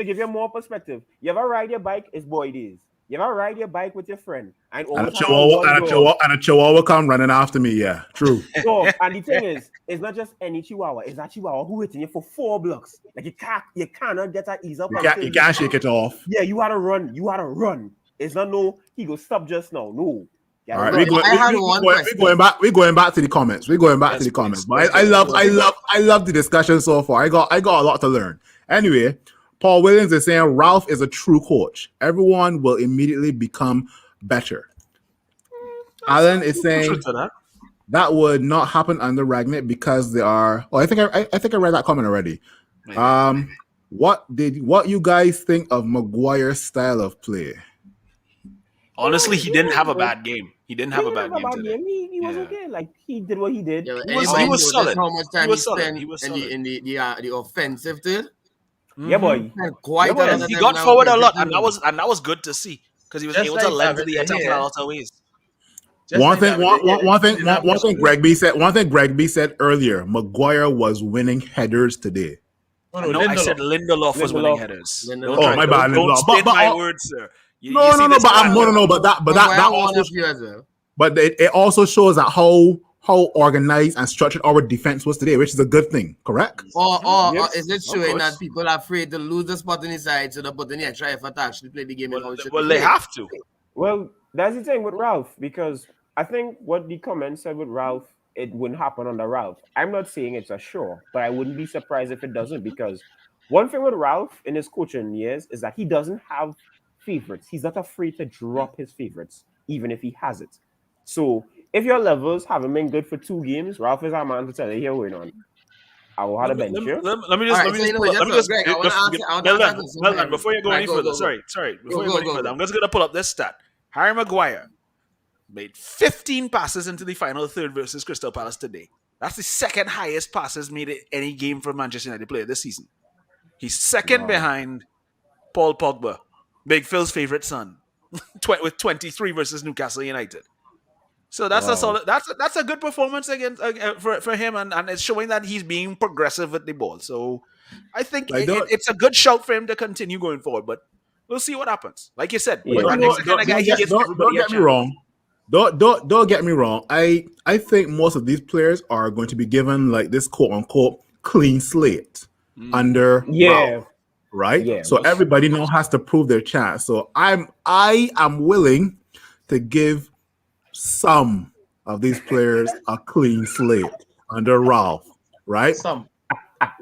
give you more perspective. You ever ride your bike? It's boy days. You ever ride your bike with your friend and And a always have chihuahua one and a dog? chihuahua and a chihuahua come running after me. Yeah, true. So, and the thing is, it's not just any chihuahua. It's that chihuahua who hitting you for 4 blocks. Like you cannot get that ease up. You can't shake it off. Yeah, you gotta run. You gotta run. It's not no. He go stop just now. No. You All gotta right, run. I had one we're question. going back to the comments. We're going back to Yes, the comments. please. But I love the discussion so far. I got a lot to learn. Anyway, Paul Williams is saying Ralph is a true coach. Everyone will immediately become better. Alan is saying Truth to that. that would not happen under Ragnick because they are. Oh, I think I read that comment already. Maybe. What you guys think of Maguire's style of play? Honestly, he didn't have a He bad game. He didn't have a bad game today. He was Yeah. okay. Like he did what he did. Yeah, but He was anybody solid. notice how much time He he, was solid. spent He was in solid. the offensive third? Yeah, boy. And quite Yeah, a boy. lot And of he time got now forward a lot, defensively. and that was good to see because he was Just able to like lend to David the attack in here. a lot of ways. Just One like thing, that, one thing Greg B said. One thing Greg B said earlier. Maguire was winning headers today. No, I said Lindelof was winning headers. Lindelof. Don't Oh, try- my don't- bad, Don't Lindelof. spin But- my words, sir. You No, see this pattern? but that Maguire won also a few as well. but it also shows that how organized and structured our defense was today, which is a good thing, correct? Or Yes, is it of showing course. that people are afraid to lose the spot in the side, so they put in the extra effort to actually play the game in how it should Well, be they played? have to. Well, that's the thing with Ralph, because I think what the comment said with Ralph, it wouldn't happen under Ralph. I'm not saying it's a sure, but I wouldn't be surprised if it doesn't, because one thing with Ralph in his coaching years is that he doesn't have favorites. He's not afraid to drop his favorites, even if he has it. So if your levels haven't been good for 2 games, Ralph is our man to tell you here going on. I will have a bench here. Let me All right, so you know what, Greg, I wanna ask you- I wanna ask Melvin, you something. Melvin, before you go Right, any go, further, go, go. sorry, before you Go, go any go, further, go. I'm just gonna pull up this stat. Harry Maguire made 15 passes into the final third versus Crystal Palace today. That's the second highest passes made in any game for Manchester United player this season. He's second behind Paul Pogba, Big Phil's favorite son, with 23 versus Newcastle United. So that's a solid. That's a good performance against for him, and it's showing that he's being progressive with the ball. So I think it's a good shout for him to continue going forward. But we'll see what happens. Like you said, Yeah. Rangnick's the kind of guy he gives Don't everybody a get me chance. wrong. Don't get me wrong. I think most of these players are going to be given like this quote unquote clean slate under Yeah. Ralph, right? Yeah. So everybody now has to prove their chance. So I am willing to give some of these players a clean slate under Ralph, right? Some.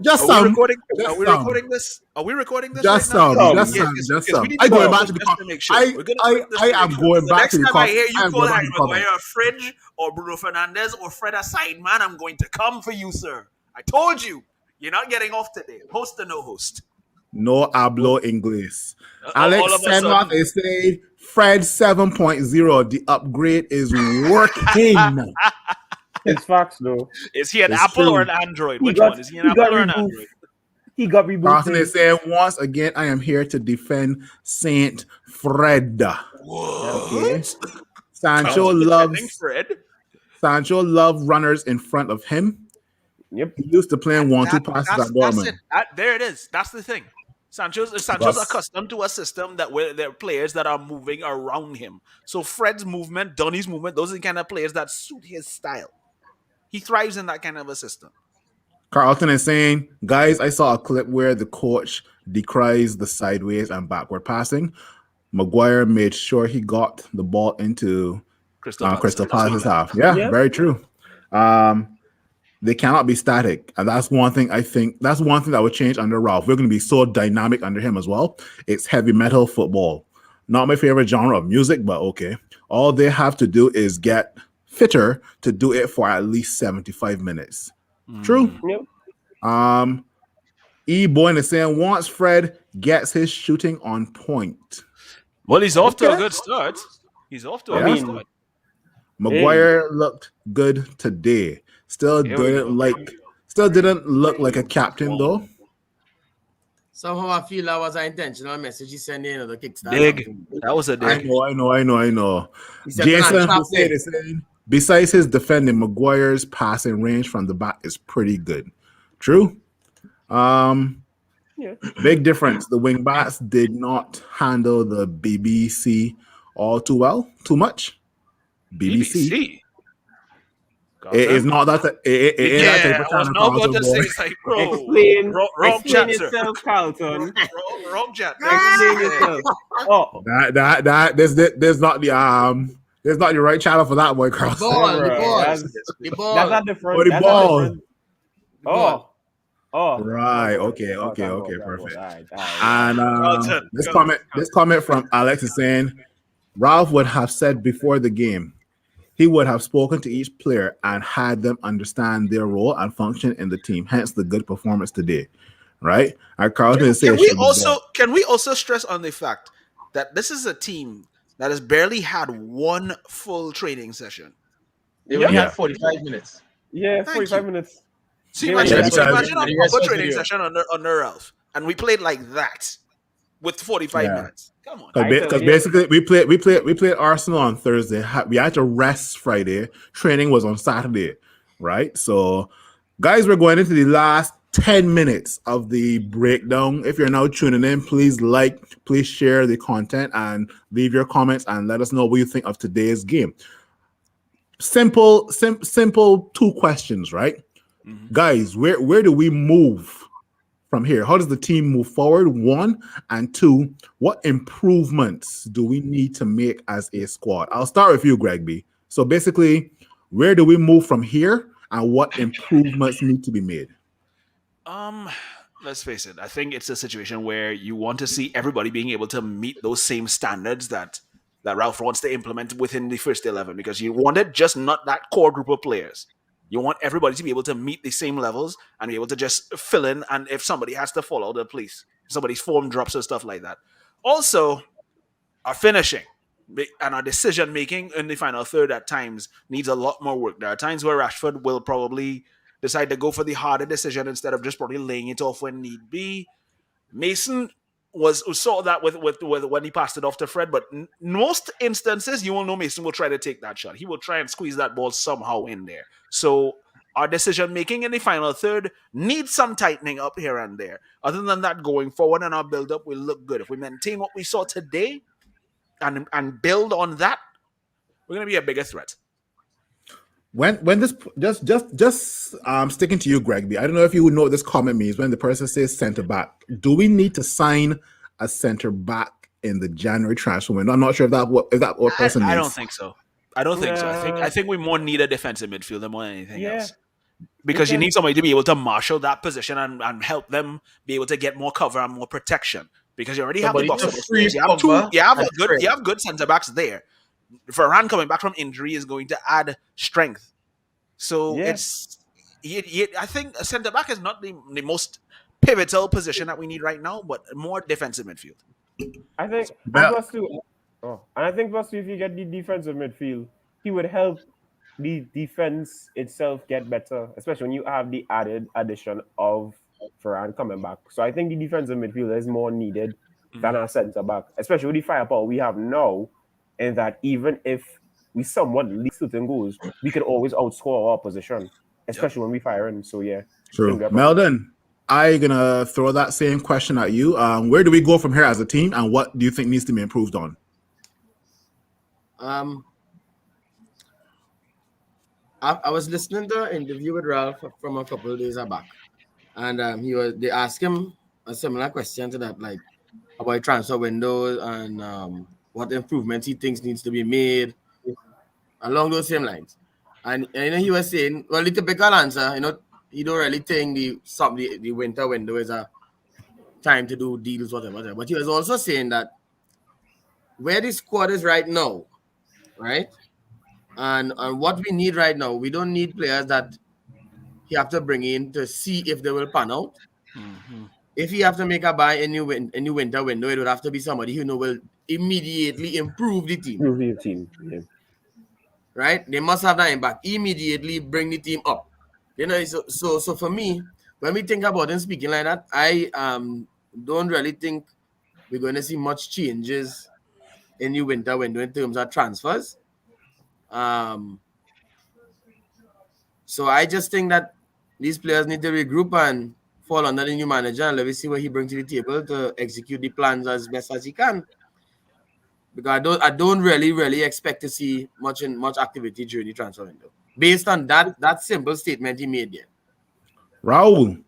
Just Are some. we recording? Just Are we some. recording this? Are we recording this Just right now? some, Just just Yeah, some, just 'cause some. we need I to going put back to the this to make sure. I We're gonna put this to am make sure. going The back next to the time I hear I you am call going back Harry to the comment. Maguire a fridge or Bruno Fernandes or Fred a side man, I'm going to come for you, sir. I told you. You're not getting off today. Host or no host. No hablo inglés. All Alex of a Senroth sudden- is saying Fred 7.0, the upgrade is working. It's facts though. Is he an It's Apple true. or an Android? He Which got- one? Is he an he Apple got or an rebooted. Android? He got Carson is rebooted. saying, once again, I am here to defend Saint Fred. What? Sancho Defending loves Fred. Sancho loved runners in front of him. Yep. He used to playing 1-2 passes at That's it. Dortmund. There it is. That's the thing. Sancho's Russ. accustomed to a system that where there are players that are moving around him. So Fred's movement, Donny's movement, those are the kind of players that suit his style. He thrives in that kind of a system. Carlton is saying, guys, I saw a clip where the coach decries the sideways and backward passing. Maguire made sure he got the ball into Crystal Palace's half. Yeah, very true. They cannot be static, and that's one thing that would change under Ralph. We're going to be so dynamic under him as well. It's heavy metal football. Not my favorite genre of music, but okay. All they have to do is get fitter to do it for at least 75 minutes. True. Yep. E-Boy is saying once Fred gets his shooting on point. Well, he's off to a good start. He's off to a good start. Maguire looked good today. Still didn't look like a captain though. Somehow I feel that was an intentional message he sent in the kickstart. Dig. That was a dig. I know. Jason Hussein is saying, besides his defending, Maguire's passing range from the back is pretty good. True. Big difference. The wing backs did not handle the BBC all too well, too much. BBC. It is not that. It is that type of channel. I was not going to say it's like, bro. Explain yourself, Carlton. Wrong chat. Explain yourself. Oh, there's not the right channel for that boy, Carl. The ball. That's not different. Oh, the That's ball. not different. Oh. Right. Okay. Perfect. All right. And this comment from Alex is saying, Ralph would have said before the game, he would have spoken to each player and had them understand their role and function in the team. Hence the good performance today, right? And Carlton is saying, can we also stress on the fact that this is a team that has barely had one full training session? They only had 45 minutes. Yeah, 45 minutes. So imagine a proper training session under Ralph, and we played like that with 45 minutes. Come on. Because basically we played Arsenal on Thursday. We had to rest Friday. Training was on Saturday, right? So, guys, we're going into the last 10 minutes of the breakdown. If you're now tuning in, please share the content and leave your comments and let us know what you think of today's game. Simple 2 questions, right? Mm-hmm. Guys, where do we move from here? How does the team move forward? 1, and 2, what improvements do we need to make as a squad? I'll start with you, Greg B. So basically, where do we move from here and what improvements need to be made? Let's face it. I think it's a situation where you want to see everybody being able to meet those same standards that Ralph wants to implement within the first 11, because you wanted just not that core group of players. You want everybody to be able to meet the same levels and be able to just fill in, and if somebody has to fall out, the police, somebody's form drops or stuff like that. Also, our finishing and our decision making in the final third at times needs a lot more work. There are times where Rashford will probably decide to go for the harder decision instead of just probably laying it off when need be. Mason saw that with when he passed it off to Fred, but in most instances, you will know Mason will try to take that shot. He will try and squeeze that ball somehow in there. So our decision making in the final third needs some tightening up here and there. Other than that, going forward and our build up will look good. If we maintain what we saw today and build on that, we're going to be a bigger threat. When this just sticking to you, Greg B. I don't know if you would know what this comment means when the person says center back. Do we need to sign a center back in the January transfer window? I'm not sure if that what person means. I don't think so. I think we more need a defensive midfielder more than anything else. Because you need somebody to be able to marshal that position and help them be able to get more cover and more protection. Because you already have the box. You have good centre backs there. Varane coming back from injury is going to add strength. So I think a centre back is not the most pivotal position that we need right now, but more defensive midfield. I think plus two, if you get the defensive midfield, he would help the defense itself get better, especially when you have the added addition of Varane coming back. So I think the defensive midfield is more needed than our centre back, especially with the firepower we have now. And that even if we somewhat lead certain goals, we can always outscore our opposition, especially when we fire in. So yeah, I think True. they're probably Meldon, I gonna throw that same question at you. Where do we go from here as a team, and what do you think needs to be improved on? I was listening to an interview with Ralph from a couple of days back, and they asked him a similar question to that, like about transfer windows and what improvements he thinks needs to be made along those same lines. And he was saying, well, the typical answer, he don't really think the winter window is a time to do deals, whatever. But he was also saying that where the squad is right now, right? And what we need right now, we don't need players that he have to bring in to see if they will pan out. Mm-hmm. If he have to make a buy in new winter window, it would have to be somebody who will immediately improve the team. improve the team. Yeah. Right? They must have that impact. Immediately bring the team up. So for me, when we think about him speaking like that, I don't really think we're going to see much changes in the winter window in terms of transfers. So I just think that these players need to regroup and fall under the new manager and let me see what he brings to the table to execute the plans as best as he can. Because I don't really expect to see much activity during the transfer window based on that simple statement he made there. Raul,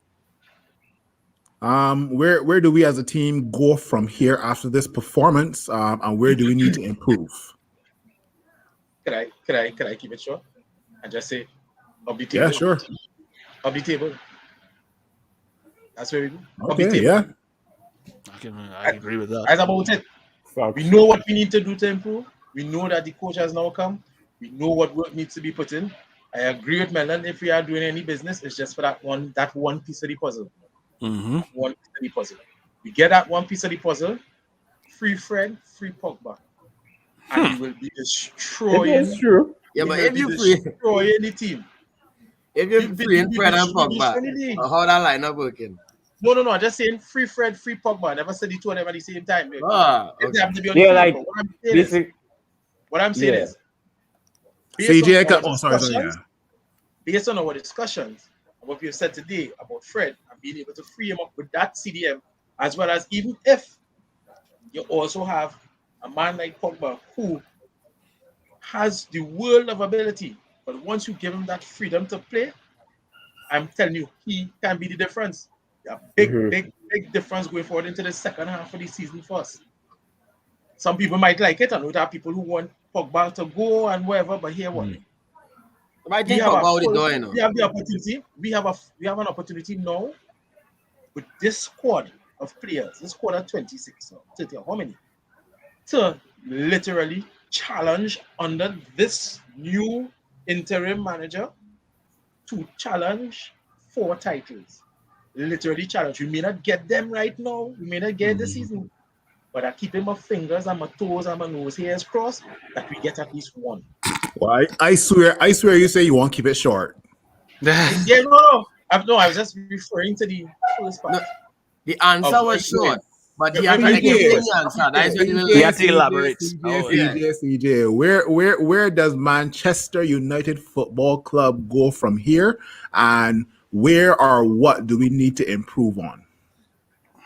where do we as a team go from here after this performance, and where do we need to improve? Could I keep it short and just say up the table? Yeah, sure. Up the table. That's where we go. Up Okay, the table. yeah. I agree with that. That's about it. We know what we need to do to improve. We know that the coach has now come. We know what work needs to be put in. I agree with Melon. If we are doing any business, it's just for that one piece of the puzzle. Mm-hmm. One piece of the puzzle. We get that one piece of the puzzle. Free Fred, free Pogba, and we will be destroying. It is true. Yeah, but if you destroying the team, if you're free in Fred and Pogba, how that lineup working? No. I'm just saying free Fred, free Pogba. I never said the two of them at the same time. Okay. They have to be on Yeah, the like field, what I'm saying yeah. is, based CJ, based on our discussions, what we have said today about Fred and being able to free him up with that CDM, as well as even if you also have a man like Pogba who has the world of ability, but once you give him that freedom to play, I'm telling you, he can be the difference. A big difference going forward into the second half of the season for us. Some people might like it, and we have people who want Pogba to go and whatever, but here what? I think Pogba is going on. We have the opportunity. We have an opportunity now with this squad of players, this squad of 26 or 30 or how many, to literally challenge under this new interim manager to challenge 4 titles. Literally challenge. We may not get them right now. We may not get this season. But I keep my fingers and my toes and my nose hairs crossed that we get at least one. Well, I swear you say you won't keep it short. Yeah, no. I was just referring to the first part. No, the answer was short, but he had to explain the answer. That is what He had to elaborate. CJ, where does Manchester United Football Club go from here, and where or what do we need to improve on?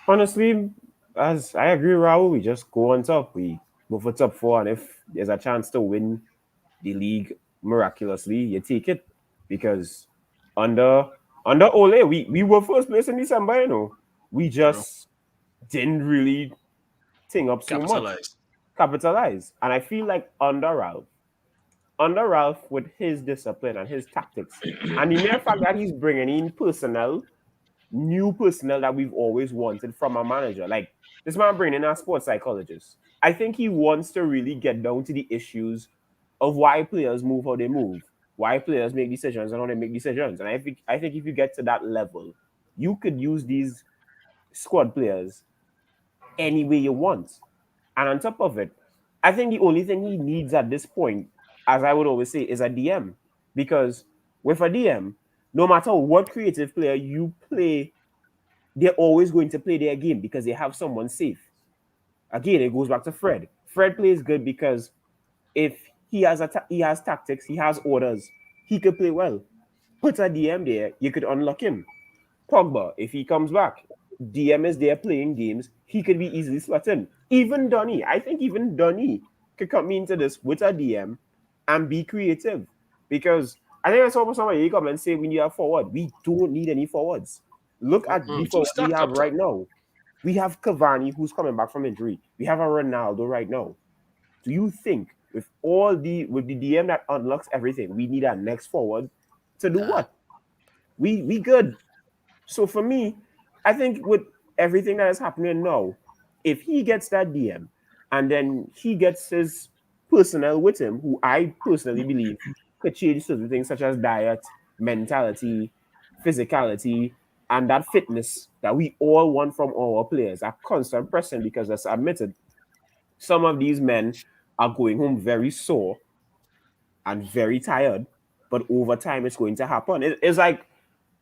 Honestly, as I agree, Raul, we just go on top. We go for top 4, and if there's a chance to win the league miraculously, you take it. Because under Ole, we were first place in December, We just didn't really think up so much. Capitalize. And I feel like under Ralph with his discipline and his tactics, and the mere fact that he's bringing in new personnel that we've always wanted from a manager. Like, this man bringing in a sports psychologist. I think he wants to really get down to the issues of why players move how they move, why players make decisions and how they make decisions. And I think if you get to that level, you could use these squad players any way you want. And on top of it, I think the only thing he needs at this point, as I would always say, is a DM. Because with a DM, no matter what creative player you play, they're always going to play their game because they have someone safe. Again, it goes back to Fred. Fred plays good because if he has he has tactics, he has orders, he could play well. Put a DM there, you could unlock him. Pogba, if he comes back, DM is there playing games, he could be easily slot in. Even Donny, I think even Donny could come into this with a DM and be creative. Because I think I saw somebody come and say we need a forward. We don't need any forwards. Look at the forwards we have right now. We have Cavani who's coming back from injury. We have a Ronaldo right now. Do you think with the DM that unlocks everything, we need a next forward to do what? We good. So for me, I think with everything that is happening now, if he gets that DM and then he gets his personnel with him, who I personally believe could change certain things such as diet, mentality, physicality, and that fitness that we all want from our players, a constant pressing, because as admitted, some of these men are going home very sore and very tired, but over time it's going to happen. It's like,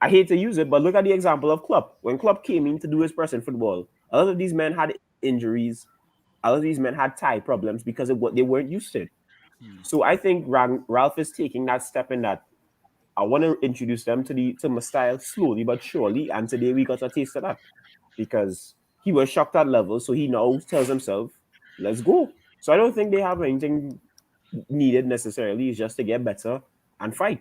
I hate to use it, but look at the example of Klopp. When Klopp came in to do his pressing football, a lot of these men had injuries. A lot of these men had thigh problems because of what they weren't used to. So I think Ralph is taking that step in that I want to introduce them to my style slowly but surely. And today we got a taste of that because he was shocked at levels. So he now tells himself, let's go. So I don't think they have anything needed necessarily. It's just to get better and fight.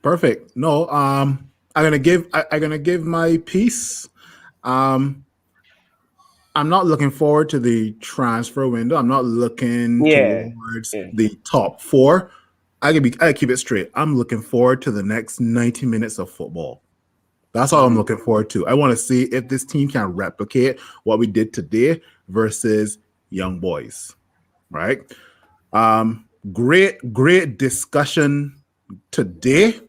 Perfect. No, I'm gonna give my piece. I'm not looking forward to the transfer window. I'm not looking towards the top four. I keep it straight. I'm looking forward to the next 90 minutes of football. That's all I'm looking forward to. I want to see if this team can replicate what we did today versus young boys. Right? Great discussion today.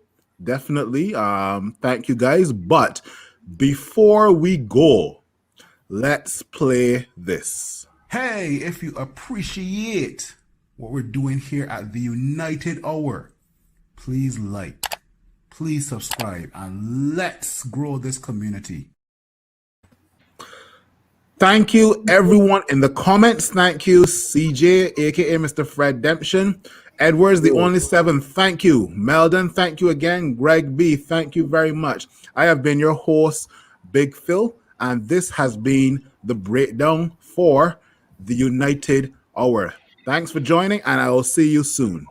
Definitely. Thank you guys. But before we go, let's play this. Hey, if you appreciate what we're doing here at the United Hour, please like, please subscribe, and let's grow this community. Thank you, everyone in the comments. Thank you, CJ, aka Mr. Fred Demption. Edwards, the only seven. Thank you. Meldon, thank you again. Greg B, thank you very much. I have been your host, Big Phil, and this has been the breakdown for the United Hour. Thanks for joining, and I will see you soon.